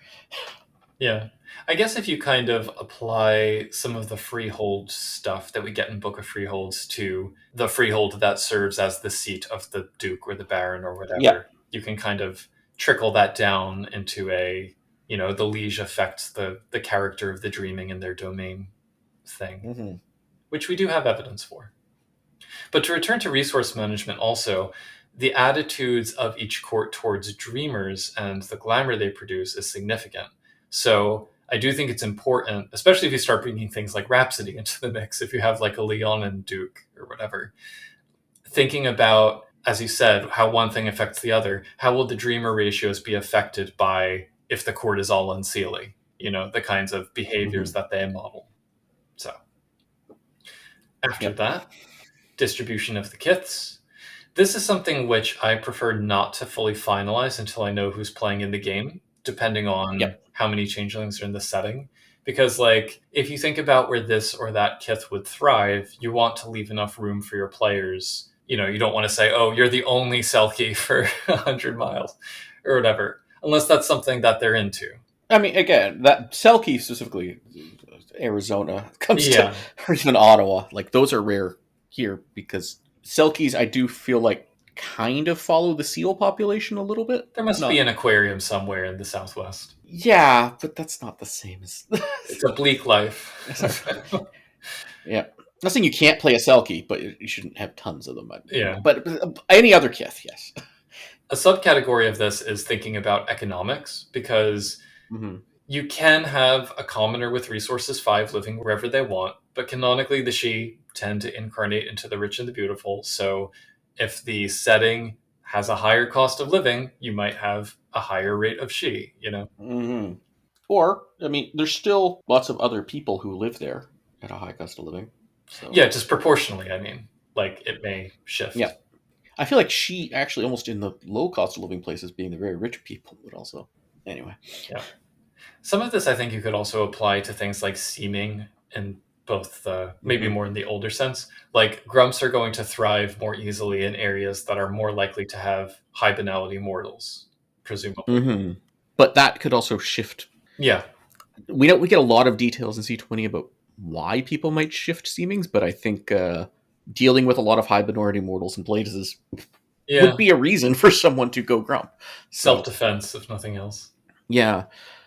Yeah. I guess if you kind of apply some of the freehold stuff that we get in Book of Freeholds to the freehold that serves as the seat of the Duke or the Baron or whatever, Yeah. you can kind of trickle that down into a, the liege affects the character of the dreaming in their domain thing, Mm-hmm. which we do have evidence for. But to return to resource management also, the attitudes of each court towards dreamers and the glamour they produce is significant. So I do think it's important, especially if you start bringing things like Rhapsody into the mix, if you have like a Leonin Duke or whatever, thinking about, as you said, how one thing affects the other. How will the dreamer ratios be affected by if the court is all unseelie? The kinds of behaviors that they model. So after that, distribution of the kiths. This is something which I prefer not to fully finalize until I know who's playing in the game, depending on how many changelings are in the setting. Because, if you think about where this or that kith would thrive, you want to leave enough room for your players. You don't want to say, oh, you're the only Selkie for 100 miles or whatever, unless that's something that they're into. I mean, again, that Selkie specifically, Arizona, comes to, or even Ottawa, like those are rare here because Selkies, I do feel like kind of follow the seal population a little bit. There must be an aquarium somewhere in the Southwest. Yeah, but that's not the same as... It's a bleak life. Yeah. I'm not saying you can't play a Selkie, but you shouldn't have tons of them. Yeah. But any other kith, yes. A subcategory of this is thinking about economics, because you can have a commoner with resources 5 living wherever they want, but canonically the Shi tend to incarnate into the rich and the beautiful. So if the setting has a higher cost of living, you might have a higher rate of Shi, Or, I mean, there's still lots of other people who live there at a high cost of living. So. Yeah, just proportionally, I mean. It may shift. Yeah. I feel like Shi actually almost in the low cost of living places being the very rich people, but also... Anyway. Yeah. Some of this I think you could also apply to things like seeming in both the, maybe more in the older sense. Like grumps are going to thrive more easily in areas that are more likely to have high banality mortals, presumably. But that could also shift. Yeah. We get a lot of details in C20 about why people might shift seemings, but I think dealing with a lot of high banality mortals in places would be a reason for someone to go grump. Self-defense, if nothing else. Yeah.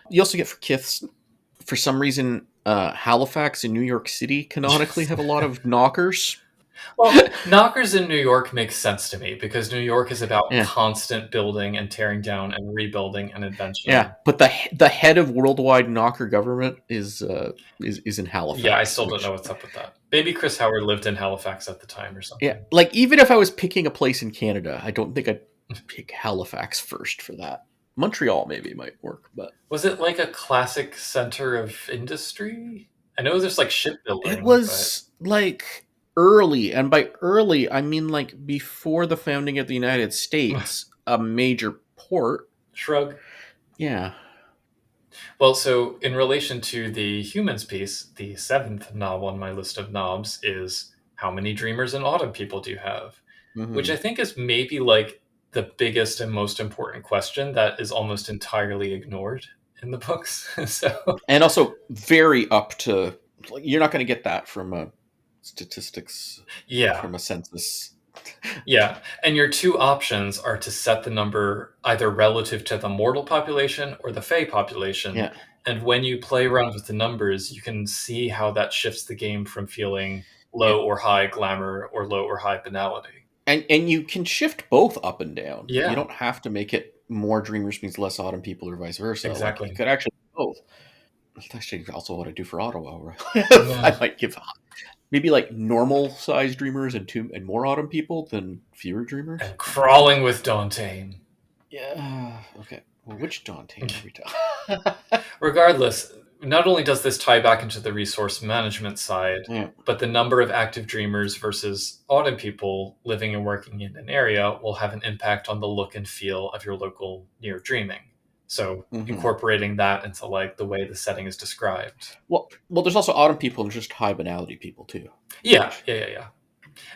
You also get for kiths, for some reason, Halifax and New York City canonically have a lot of knockers. Well, knockers in New York makes sense to me because New York is about constant building and tearing down and rebuilding and invention. Yeah, but the head of worldwide knocker government is in Halifax. Yeah, I still don't know what's up with that. Maybe Chris Howard lived in Halifax at the time or something. Yeah, like even if I was picking a place in Canada, I don't think I'd pick Halifax first for that. Montreal maybe might work, but was it like a classic center of industry? I know there's like shipbuilding. It was like early, and by early I mean like before the founding of the United States, a major port. Shrug. Yeah. Well, so in relation to the humans piece, the 7th knob on my list of knobs is how many dreamers and autumn people do you have? Which I think is maybe like the biggest and most important question that is almost entirely ignored in the books. So And also very up to, you're not going to get that from a statistics, yeah. from a census. Yeah, and your two options are to set the number either relative to the mortal population or the Fey population. Yeah. And when you play around with the numbers, you can see how that shifts the game from feeling Yeah. low or high glamour or low or high banality. And you can shift both up and down. Yeah. You don't have to make it more dreamers means less autumn people or vice versa. Like, you Exactly. could actually do both. That's actually also what I do for Ottawa, right? Yeah. I might give maybe like normal size dreamers and more autumn people than fewer dreamers. And crawling with Dante. Yeah. Okay. Well, which Dante are we talking? Regardless, not only does this tie back into the resource management side, Yeah. but the number of active dreamers versus autumn people living and working in an area will have an impact on the look and feel of your local near dreaming. So incorporating that into like the way the setting is described. Well, there's also autumn people and just high banality people too. Yeah.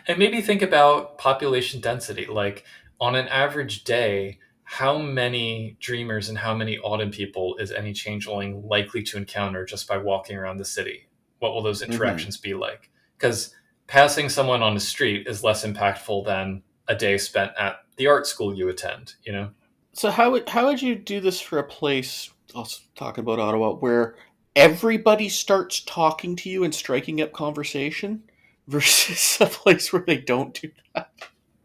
And maybe think about population density. Like on an average day, how many dreamers and how many autumn people is any changeling likely to encounter just by walking around the city? What will those interactions be like? Because passing someone on the street is less impactful than a day spent at the art school you attend, you know? So how would you do this for a place, also talking about Ottawa, where everybody starts talking to you and striking up conversation versus a place where they don't do that?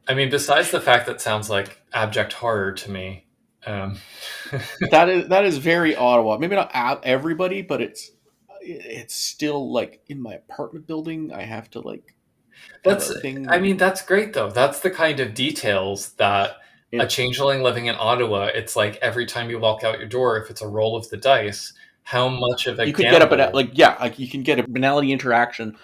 I mean, besides the fact that sounds like abject horror to me. That is very Ottawa. Maybe not everybody, but it's still like in my apartment building. I have to like That's, thing. I mean, that's great though. That's the kind of details that Yeah. a changeling living in Ottawa, it's like every time you walk out your door, if it's a roll of the dice, how much of a You could gamble. get like you can get a banality interaction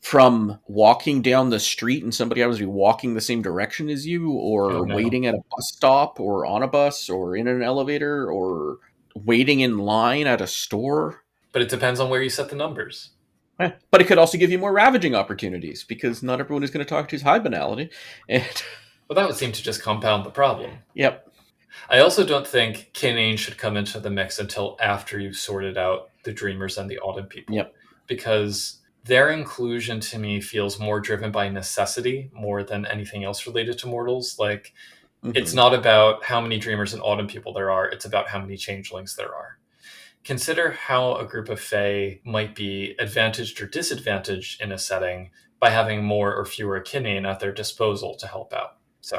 from walking down the street and somebody else be walking the same direction as you, or Oh, no. waiting at a bus stop, or on a bus, or in an elevator, or waiting in line at a store. But it depends on where you set the numbers. But it could also give you more ravaging opportunities because not everyone is going to talk to his high banality. And Well, that would seem to just compound the problem. yep. I also don't think kinane should come into the mix until after you've sorted out the dreamers and the autumn people. Yep. Because their inclusion to me feels more driven by necessity more than anything else related to mortals. Like, it's not about how many dreamers and autumn people there are, it's about how many changelings there are. Consider how a group of Fae might be advantaged or disadvantaged in a setting by having more or fewer kinane at their disposal to help out. So,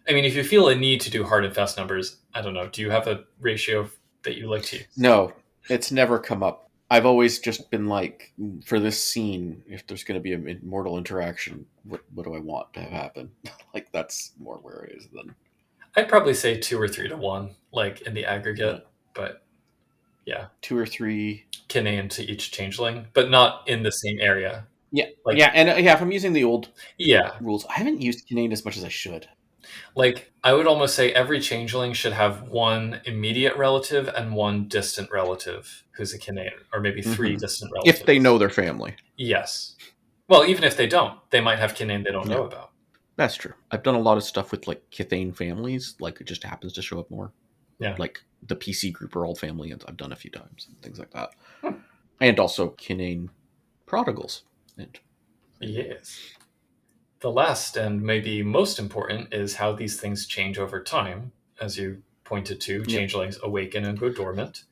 I mean, if you feel a need to do hard and fast numbers, I don't know, do you have a ratio that you like to use? No, it's never come up. I've always just been like, for this scene, if there's going to be an immortal interaction, what do I want to have happen? Like, that's more where it is than. I'd probably say 2 or 3 to 1, like in the aggregate, but yeah. 2 or 3 kinane to each changeling, but not in the same area. Yeah, like, and if I'm using the old rules, I haven't used kinane as much as I should. Like, I would almost say every changeling should have one immediate relative and one distant relative who's a kinane, or maybe 3 distant relatives. If they know their family. Yes. Well, even if they don't, they might have kinane they don't know about. That's true. I've done a lot of stuff with like Kithane families, like it just happens to show up more. Yeah. Like the PC group or old family, and I've done a few times and things like that. And also kinane prodigals. Yes. The last and maybe most important is how these things change over time. As you pointed to, changelings awaken and go dormant.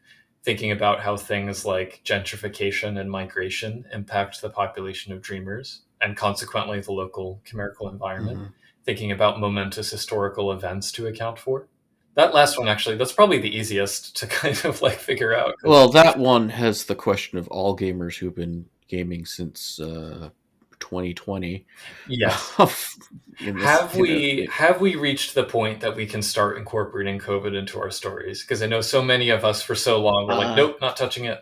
Thinking about how things like gentrification and migration impact the population of dreamers and consequently the local chimerical environment. Thinking about momentous historical events to account for. That last one, actually, that's probably the easiest to kind of like figure out. Well, that one has the question of all gamers who've been gaming since 2020. Yes. Have we reached the point that we can start incorporating COVID into our stories? Because I know so many of us for so long were like, nope, not touching it.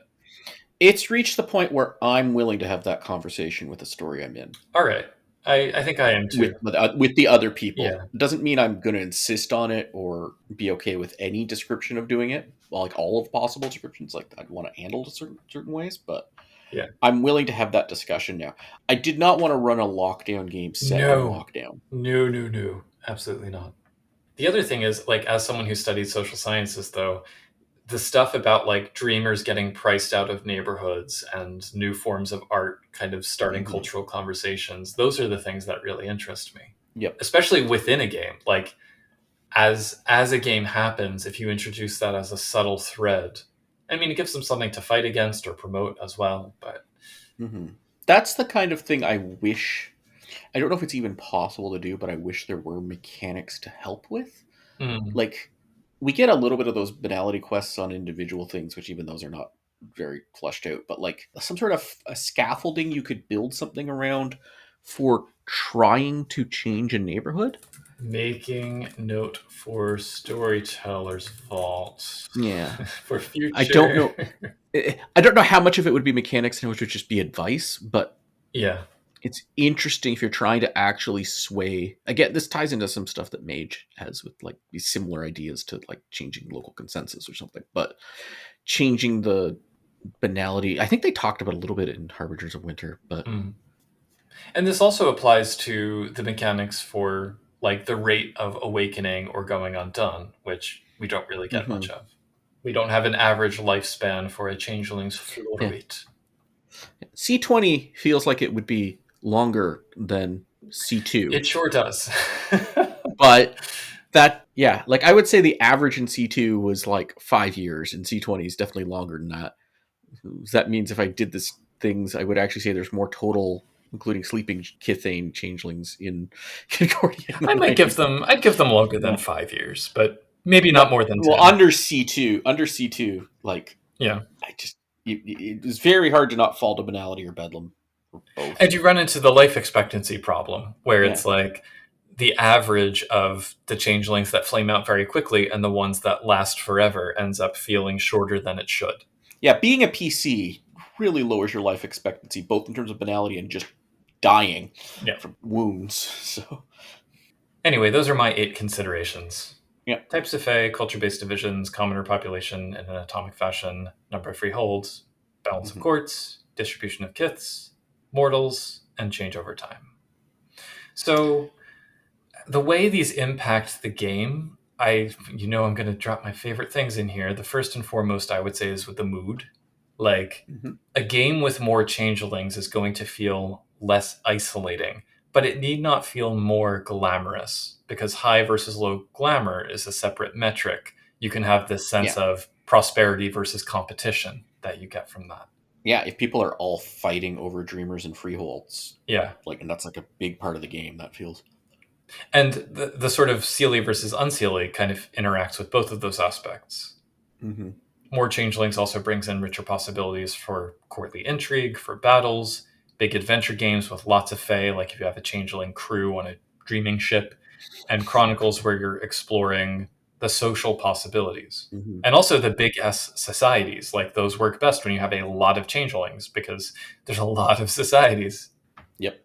It's reached the point where I'm willing to have that conversation with the story I'm in. All right. I think I am too. With the other people. Yeah. Doesn't mean I'm going to insist on it or be okay with any description of doing it. Well, like all of possible descriptions, like I'd want to handle it certain ways, but yeah, I'm willing to have that discussion now. I did not want to run a lockdown game set on lockdown. No. Absolutely not. The other thing is, like, as someone who studied social sciences, though, the stuff about like dreamers getting priced out of neighborhoods and new forms of art kind of starting cultural conversations, those are the things that really interest me. Yep. Especially within a game. Like, as a game happens, if you introduce that as a subtle thread, I mean, it gives them something to fight against or promote as well. But that's the kind of thing I wish. I don't know if it's even possible to do, but I wish there were mechanics to help with. Like, we get a little bit of those banality quests on individual things, which even those are not very flushed out. But like some sort of a scaffolding you could build something around for trying to change a neighborhood. Making note for Storytellers Vault. Yeah. For future. I don't know. I don't know how much of it would be mechanics and how much would just be advice, but yeah, it's interesting if you're trying to actually sway. Again, this ties into some stuff that Mage has with like these similar ideas to like changing local consensus or something, but changing the banality. I think they talked about a little bit in Harbingers of Winter, but and this also applies to the mechanics for like the rate of awakening or going undone, which we don't really get much of. We don't have an average lifespan for a changeling's floor rate. C20 feels like it would be longer than C2. It sure does. But that, yeah, like I would say the average in C2 was like 5 years, and C20 is definitely longer than that. That means if I did this things, I would actually say there's more total, including sleeping Kithane changelings in Guardian. I'd give them longer than 5 years, but maybe not more than 10. Well, under C2, like yeah, it was very hard to not fall to banality or bedlam. Or both. And you run into the life expectancy problem where it's like the average of the changelings that flame out very quickly and the ones that last forever ends up feeling shorter than it should. Yeah, being a PC really lowers your life expectancy, both in terms of banality and just dying from wounds. So, anyway, those are my 8 considerations. Yeah. Types of Fae, culture-based divisions, commoner population in an atomic fashion, number of freeholds, balance of courts, distribution of kiths, mortals, and change over time. So the way these impact the game, I'm going to drop my favorite things in here. The first and foremost, I would say, is with the mood. Like, a game with more changelings is going to feel less isolating, but it need not feel more glamorous, because high versus low glamour is a separate metric. You can have this sense of prosperity versus competition that you get from that. Yeah, if people are all fighting over dreamers and freeholds, and that's like a big part of the game, that feels. And the sort of Seelie versus Unseelie kind of interacts with both of those aspects. More changelings also brings in richer possibilities for courtly intrigue, for battles, big adventure games with lots of Fae, like if you have a changeling crew on a dreaming ship, and chronicles where you're exploring the social possibilities. And also the big S societies, like those work best when you have a lot of changelings, because there's a lot of societies. Yep.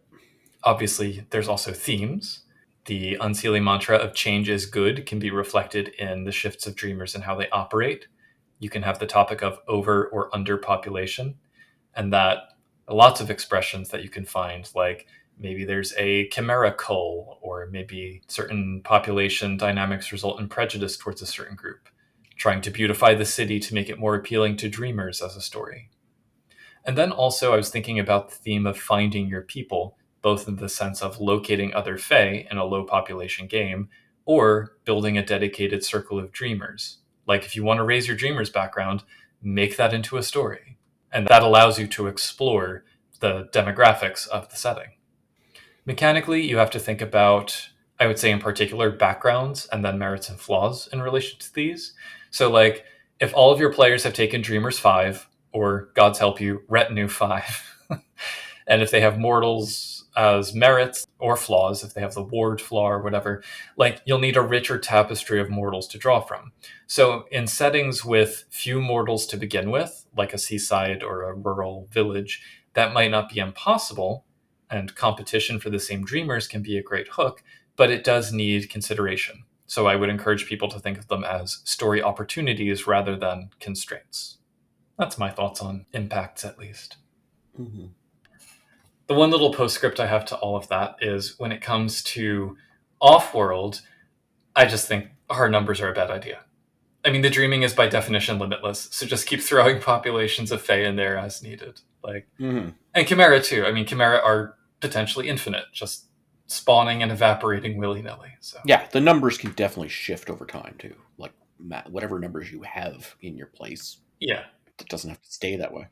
Obviously, there's also themes. The Unseelie mantra of change is good can be reflected in the shifts of dreamers and how they operate. You can have the topic of over or under population, and that lots of expressions that you can find, like maybe there's a chimera cull, or maybe certain population dynamics result in prejudice towards a certain group, trying to beautify the city to make it more appealing to dreamers as a story. And then also I was thinking about the theme of finding your people, both in the sense of locating other Fae in a low population game, or building a dedicated circle of dreamers. Like if you want to raise your dreamers background, make that into a story. And that allows you to explore the demographics of the setting. Mechanically, you have to think about, I would say in particular, backgrounds and then merits and flaws in relation to these. So like if all of your players have taken Dreamers 5, or God's help you, Retinue 5, and if they have mortals as merits or flaws, if they have the ward flaw or whatever, like you'll need a richer tapestry of mortals to draw from. So in settings with few mortals to begin with, like a seaside or a rural village, that might not be impossible, and competition for the same dreamers can be a great hook, but it does need consideration. So I would encourage people to think of them as story opportunities rather than constraints. That's my thoughts on impacts, at least. The one little postscript I have to all of that is when it comes to off-world, I just think hard numbers are a bad idea. I mean, the dreaming is by definition limitless, so just keep throwing populations of Fae in there as needed. And Chimera too. I mean, Chimera are potentially infinite, just spawning and evaporating willy-nilly. So yeah, the numbers can definitely shift over time too. Like whatever numbers you have in your place, yeah, it doesn't have to stay that way.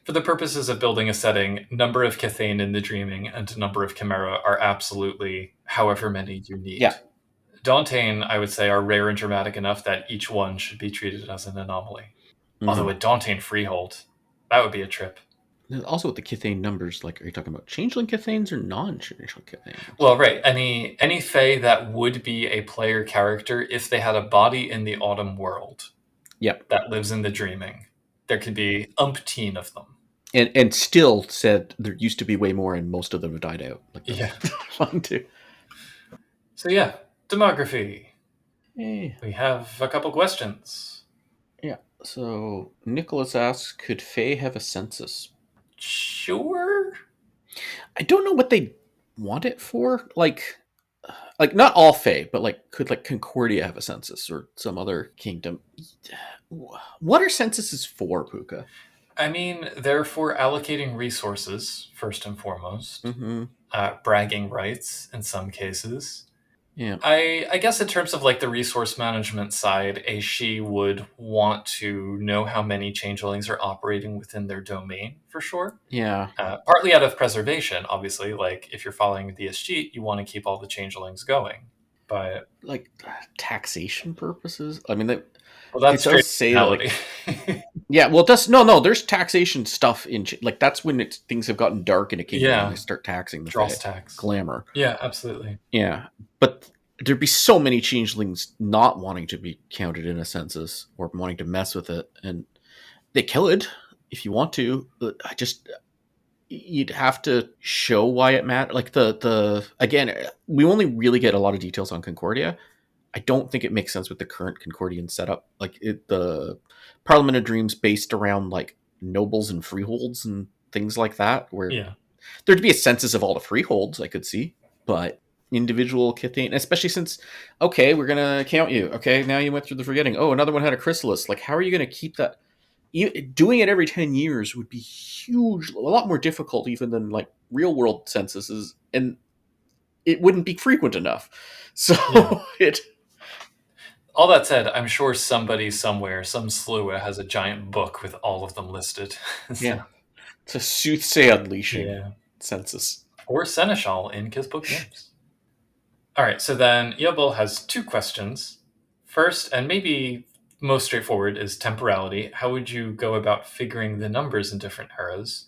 for the purposes of building a setting, number of Chthane in the dreaming and number of Chimera are absolutely however many you need. Yeah. Dauntain, I would say, are rare and dramatic enough that each one should be treated as an anomaly. Although a Dauntain freehold, that would be a trip. Also, with the Chthane numbers, like, are you talking about changelingChthanes or non-changelingChthanes? Well, right. Any Fae that would be a player character if they had a body in the Autumn world. Yep. That lives in the dreaming. There could be umpteen of them. And still said there used to be way more, and most of them have died out. Like, yeah. Fun too. So yeah, demography. Hey. We have a couple questions. Yeah. So Nicholas asks, could Fae have a census? Sure. I don't know what they want it for. Like not all Fae, but like could like Concordia have a census or some other kingdom? What are censuses for, Puka? I mean, they're for allocating resources first and foremost. Bragging rights in some cases. Yeah. I guess in terms of like the resource management side, a she would want to know how many changelings are operating within their domain for sure. Yeah. Partly out of preservation, obviously. Like if you're following the Escheat, you want to keep all the changelings going. But like taxation purposes, I mean, that's does say that, like, yeah. Well, that's no. There's taxation stuff in like that's when things have gotten dark in a kingdom. Yeah. And they start taxing the Dross tax glamour. Yeah, absolutely. Yeah, but there'd be so many changelings not wanting to be counted in a census or wanting to mess with it, and they could if you want to. But you'd have to show why it mattered. Like the again, we only really get a lot of details on Concordia. I don't think it makes sense with the current Concordian setup. Like the Parliament of Dreams based around like nobles and freeholds and things like that, where there'd be a census of all the freeholds I could see, but individual Chthane, especially since, okay, we're going to count you. Okay, now you went through the forgetting. Oh, another one had a chrysalis. Like, how are you going to keep that? Doing it every 10 years would be huge, a lot more difficult even than like real world censuses, and it wouldn't be frequent enough. So all that said, I'm sure somebody somewhere, some Slua, has a giant book with all of them listed. So. Yeah. It's a soothsay unleashing census. Or Seneschal in Kizbook Games. All right, so then Yobel has two questions. First, and maybe most straightforward, is temporality. How would you go about figuring the numbers in different eras?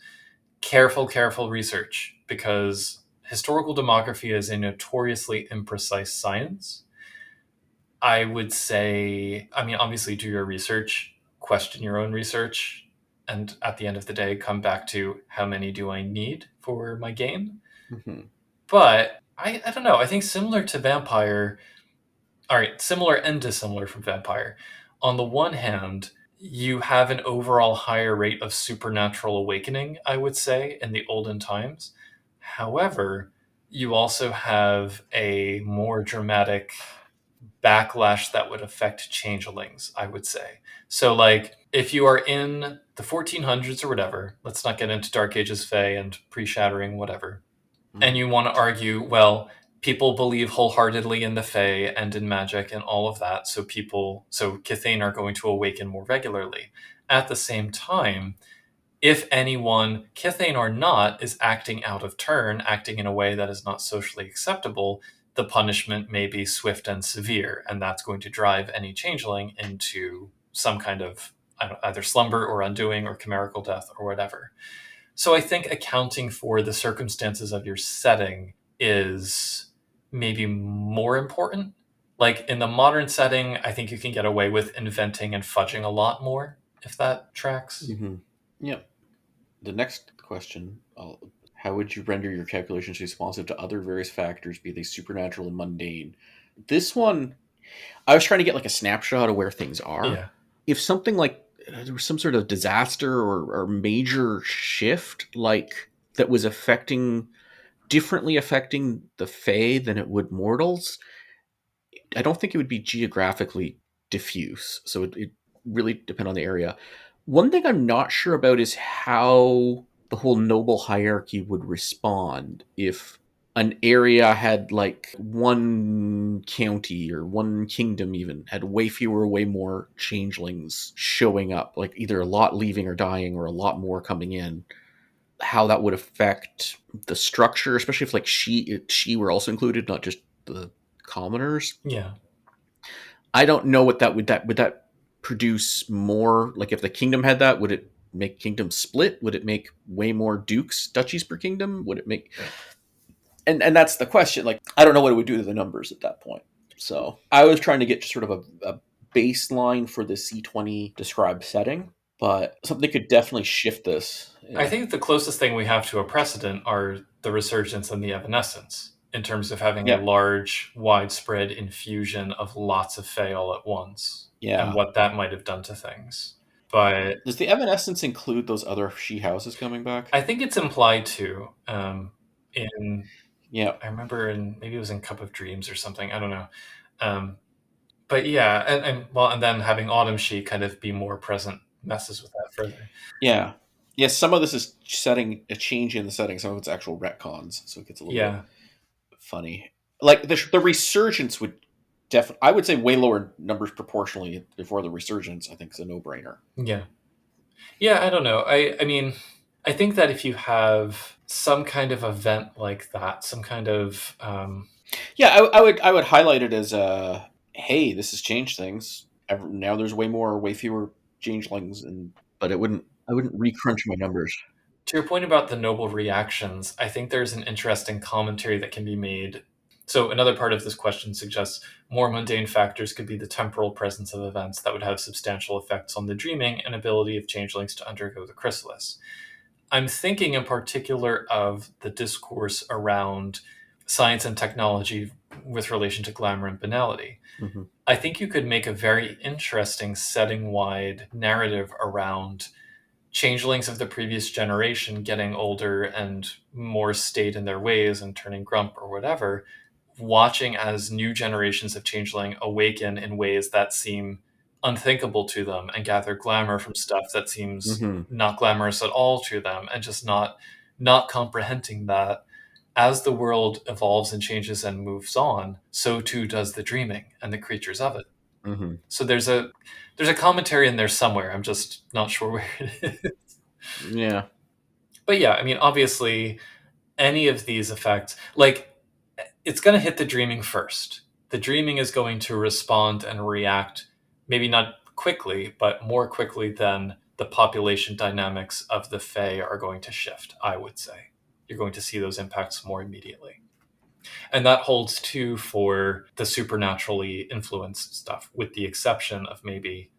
Careful research, because historical demography is a notoriously imprecise science. I would say, I mean, obviously do your research, question your own research, and at the end of the day, come back to how many do I need for my game? But I don't know. I think similar to Vampire, all right, similar and dissimilar from Vampire. On the one hand, you have an overall higher rate of supernatural awakening, I would say, in the olden times. However, you also have a more dramatic backlash that would affect changelings, I would say. So, like, if you are in the 1400s or whatever, let's not get into Dark Ages Fae and pre-shattering whatever, and you want to argue, well, people believe wholeheartedly in the Fae and in magic and all of that, so Chthane are going to awaken more regularly. At the same time, if anyone, Chthane or not, is acting out of turn, acting in a way that is not socially acceptable, the punishment may be swift and severe, and that's going to drive any changeling into some kind of either slumber or undoing or chimerical death or whatever. So I think accounting for the circumstances of your setting is maybe more important. Like in the modern setting, I think you can get away with inventing and fudging a lot more, if that tracks. Yeah. The next question, how would you render your calculations responsive to other various factors, be they supernatural and mundane? This one, I was trying to get like a snapshot of where things are. Yeah. If something like there was some sort of disaster or major shift like that was differently affecting the Fae than it would mortals, I don't think it would be geographically diffuse. So it really depend on the area. One thing I'm not sure about is how the whole noble hierarchy would respond if an area had like one county or one kingdom even had way fewer, way more changelings showing up, like either a lot leaving or dying or a lot more coming in. How that would affect the structure, especially if like she were also included, not just the commoners. Yeah. I don't know what that produce more, like if the kingdom had that, would it make kingdom split? Would it make way more dukes, duchies per kingdom? Would it make and that's the question. Like I don't know what it would do to the numbers at that point. So I was trying to get sort of a baseline for the C20 described setting, but something could definitely shift this. Yeah. I think the closest thing we have to a precedent are the resurgence and the evanescence in terms of having a Yeah. large, widespread infusion of lots of Fae all at once, and Yeah. what that might have done to things. But Does the Evanescence include those other she houses coming back? I think it's implied to. In Yeah. I remember maybe it was in Cup of Dreams or something. I don't know. But yeah, and then having Autumn She kind of be more present messes with that further. Yeah. Yeah, some of this is setting a change in the setting. Some of it's actual retcons, so it gets a little bit funny. Like the resurgence would definitely, I would say, way lower numbers proportionally before the resurgence. I think is a no brainer. Yeah. Yeah, I don't know. I mean, I think that if you have some kind of event like that, some kind of Yeah, I would highlight it as hey, this has changed things. Now there's way fewer changelings, but I wouldn't recrunch my numbers. to your point about the noble reactions, I think there's an interesting commentary that can be made. So another part of this question suggests more mundane factors could be the temporal presence of events that would have substantial effects on the dreaming and ability of changelings to undergo the chrysalis. I'm thinking in particular of the discourse around science and technology with relation to glamour and banality. Mm-hmm. I think you could make a very interesting setting wide narrative around changelings of the previous generation getting older and more stayed in their ways and turning grump or whatever, watching as new generations of changeling awaken in ways that seem unthinkable to them and gather glamour from stuff that seems Mm-hmm. not glamorous at all to them, and just not comprehending that as the world evolves and changes and moves on, so too does the dreaming and the creatures of it. Mm-hmm. So there's a commentary in there somewhere. I'm just not sure where it is. Yeah. But yeah, I mean, obviously, any of these effects, like, it's going to hit the dreaming first. The dreaming is going to respond and react, maybe not quickly, but more quickly than the population dynamics of the Fae are going to shift, I would say. You're going to see those impacts more immediately. And that holds too for the supernaturally influenced stuff, with the exception of maybe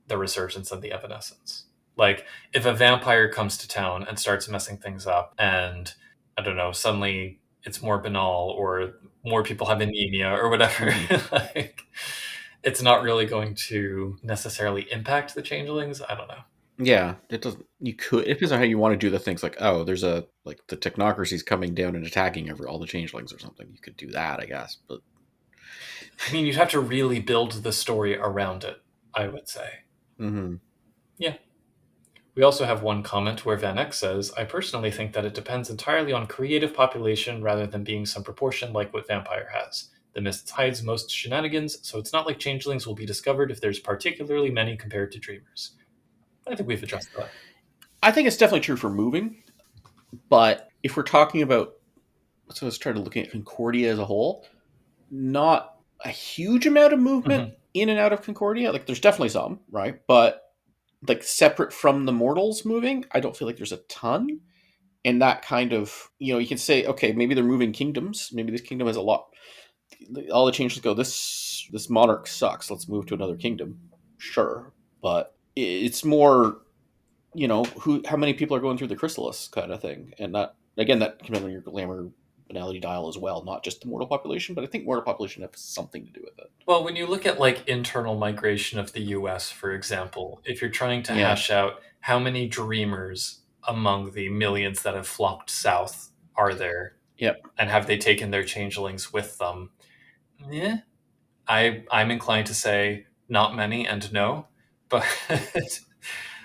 the resurgence and the evanescence. Like, if a vampire comes to town and starts messing things up, and I don't know, suddenly it's more banal, or more people have anemia or whatever, like, it's not really going to necessarily impact the changelings. I don't know. Yeah, it doesn't. You could. It depends on how you want to do the things. Like, oh, there's a like the technocracy's coming down and attacking all the changelings or something. You could do that, I guess. But I mean, you'd have to really build the story around it, I would say. mm-hmm. Yeah. We also have one comment where Van Eck says, I personally think that it depends entirely on creative population rather than being some proportion like what Vampire has. The mist hides most shenanigans, so it's not like changelings will be discovered if there's particularly many compared to dreamers. I think we've addressed that. I think it's definitely true for moving, but if we're talking about, so let's try to look at Concordia as a whole, not a huge amount of movement in and out of Concordia. Like, there's definitely some, right? But like separate from the mortals moving, I don't feel like there's a ton. And that kind of, you can say, okay, maybe they're moving kingdoms. Maybe this kingdom has a lot. All the changes go, this monarch sucks. Let's move to another kingdom. Sure, but it's more, how many people are going through the chrysalis kind of thing, and that again that can be on your glamour banality dial as well, not just the mortal population, but I think mortal population has something to do with it. Well, when you look at like internal migration of the US, for example, if you're trying to hash out how many dreamers among the millions that have flocked south are there, Yep. and have they taken their changelings with them? Yeah, I'm inclined to say not many and no, but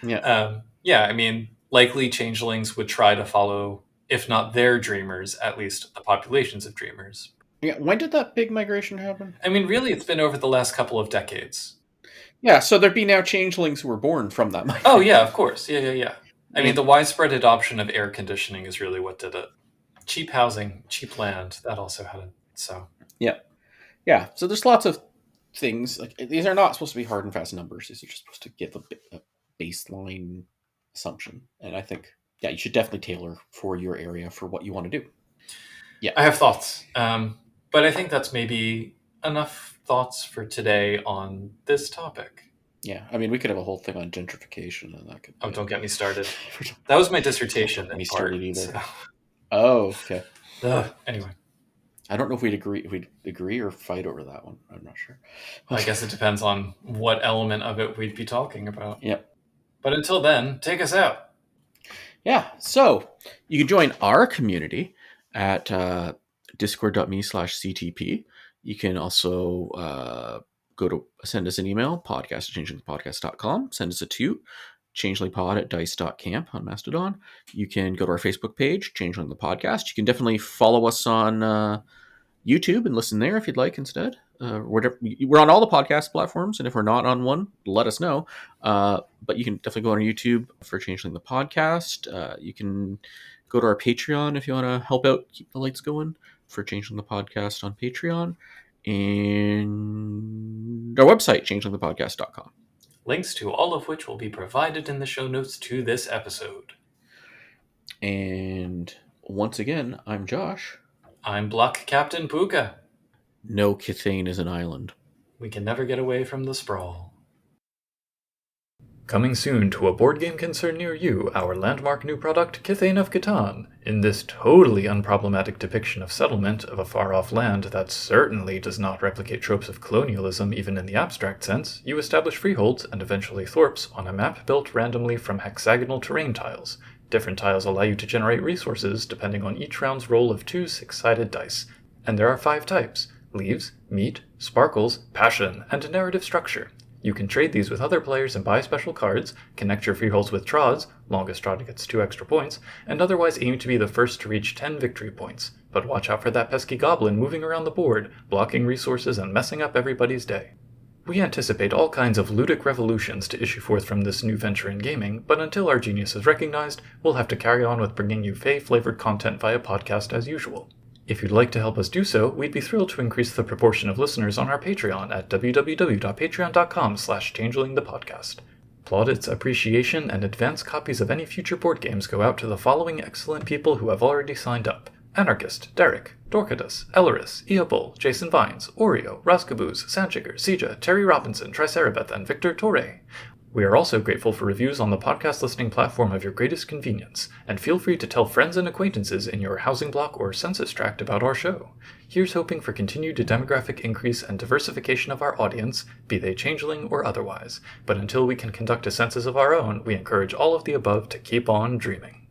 Yeah. I mean, likely changelings would try to follow, if not their dreamers, at least the populations of dreamers. Yeah. When did that big migration happen? I mean, really, it's been over the last couple of decades. Yeah, so there'd be now changelings who were born from that migration. Oh, yeah, of course. Yeah. I mean, the widespread adoption of air conditioning is really what did it. Cheap housing, cheap land, that also had it. So Yeah. So there's lots of things. Like, these are not supposed to be hard and fast numbers. These are just supposed to give a baseline assumption. And I think, yeah, you should definitely tailor for your area for what you want to do. Yeah. I have thoughts, but I think that's maybe enough thoughts for today on this topic. Yeah, I mean, we could have a whole thing on gentrification, and that could. Oh, don't get me started. That was my dissertation. Don't get me started either. So. Oh, okay. Anyway, I don't know if we'd agree or fight over that one. I'm not sure. I guess it depends on what element of it we'd be talking about. Yep. But until then, take us out. Yeah. So you can join our community at discord.me/CTP. You can also send us an email, podcast@changelingpodcast.com. Send us a toot, changelingpod@dice.camp on Mastodon. You can go to our Facebook page, Changeling the Podcast. You can definitely follow us on YouTube and listen there if you'd like instead. We're on all the podcast platforms, and if we're not on one, let us know. But you can definitely go on YouTube for Changeling the Podcast. You can go to our Patreon if you want to help out, keep the lights going for Changeling the Podcast on Patreon. And our website, changelingthepodcast.com. Links to all of which will be provided in the show notes to this episode. And once again, I'm Josh. I'm Block Captain Puka. No, Kithane is an island. We can never get away from the sprawl. Coming soon to a board game concern near you, our landmark new product, Kithane of Catan. In this totally unproblematic depiction of settlement of a far-off land that certainly does not replicate tropes of colonialism even in the abstract sense, you establish freeholds and eventually thorps on a map built randomly from hexagonal terrain tiles. Different tiles allow you to generate resources depending on each round's roll of 2 six-sided dice. And there are 5 types: leaves, meat, sparkles, passion, and narrative structure. You can trade these with other players and buy special cards, connect your freeholds with draws, longest draw gets 2 extra points, and otherwise aim to be the first to reach 10 victory points. But watch out for that pesky goblin moving around the board, blocking resources and messing up everybody's day. We anticipate all kinds of ludic revolutions to issue forth from this new venture in gaming, but until our genius is recognized, we'll have to carry on with bringing you Fae-flavored content via podcast as usual. If you'd like to help us do so, we'd be thrilled to increase the proportion of listeners on our Patreon at www.patreon.com/changelingthepodcast. Plaudits, appreciation, and advance copies of any future board games go out to the following excellent people who have already signed up: Anarchist, Derek, Dorcadus, Elleris, Eobol, Jason Vines, Oreo, Raskaboos, Sanchiger, Sija, Terry Robinson, Tricerabeth, and Victor Torre. We are also grateful for reviews on the podcast listening platform of your greatest convenience, and feel free to tell friends and acquaintances in your housing block or census tract about our show. Here's hoping for continued demographic increase and diversification of our audience, be they changeling or otherwise. But until we can conduct a census of our own, we encourage all of the above to keep on dreaming.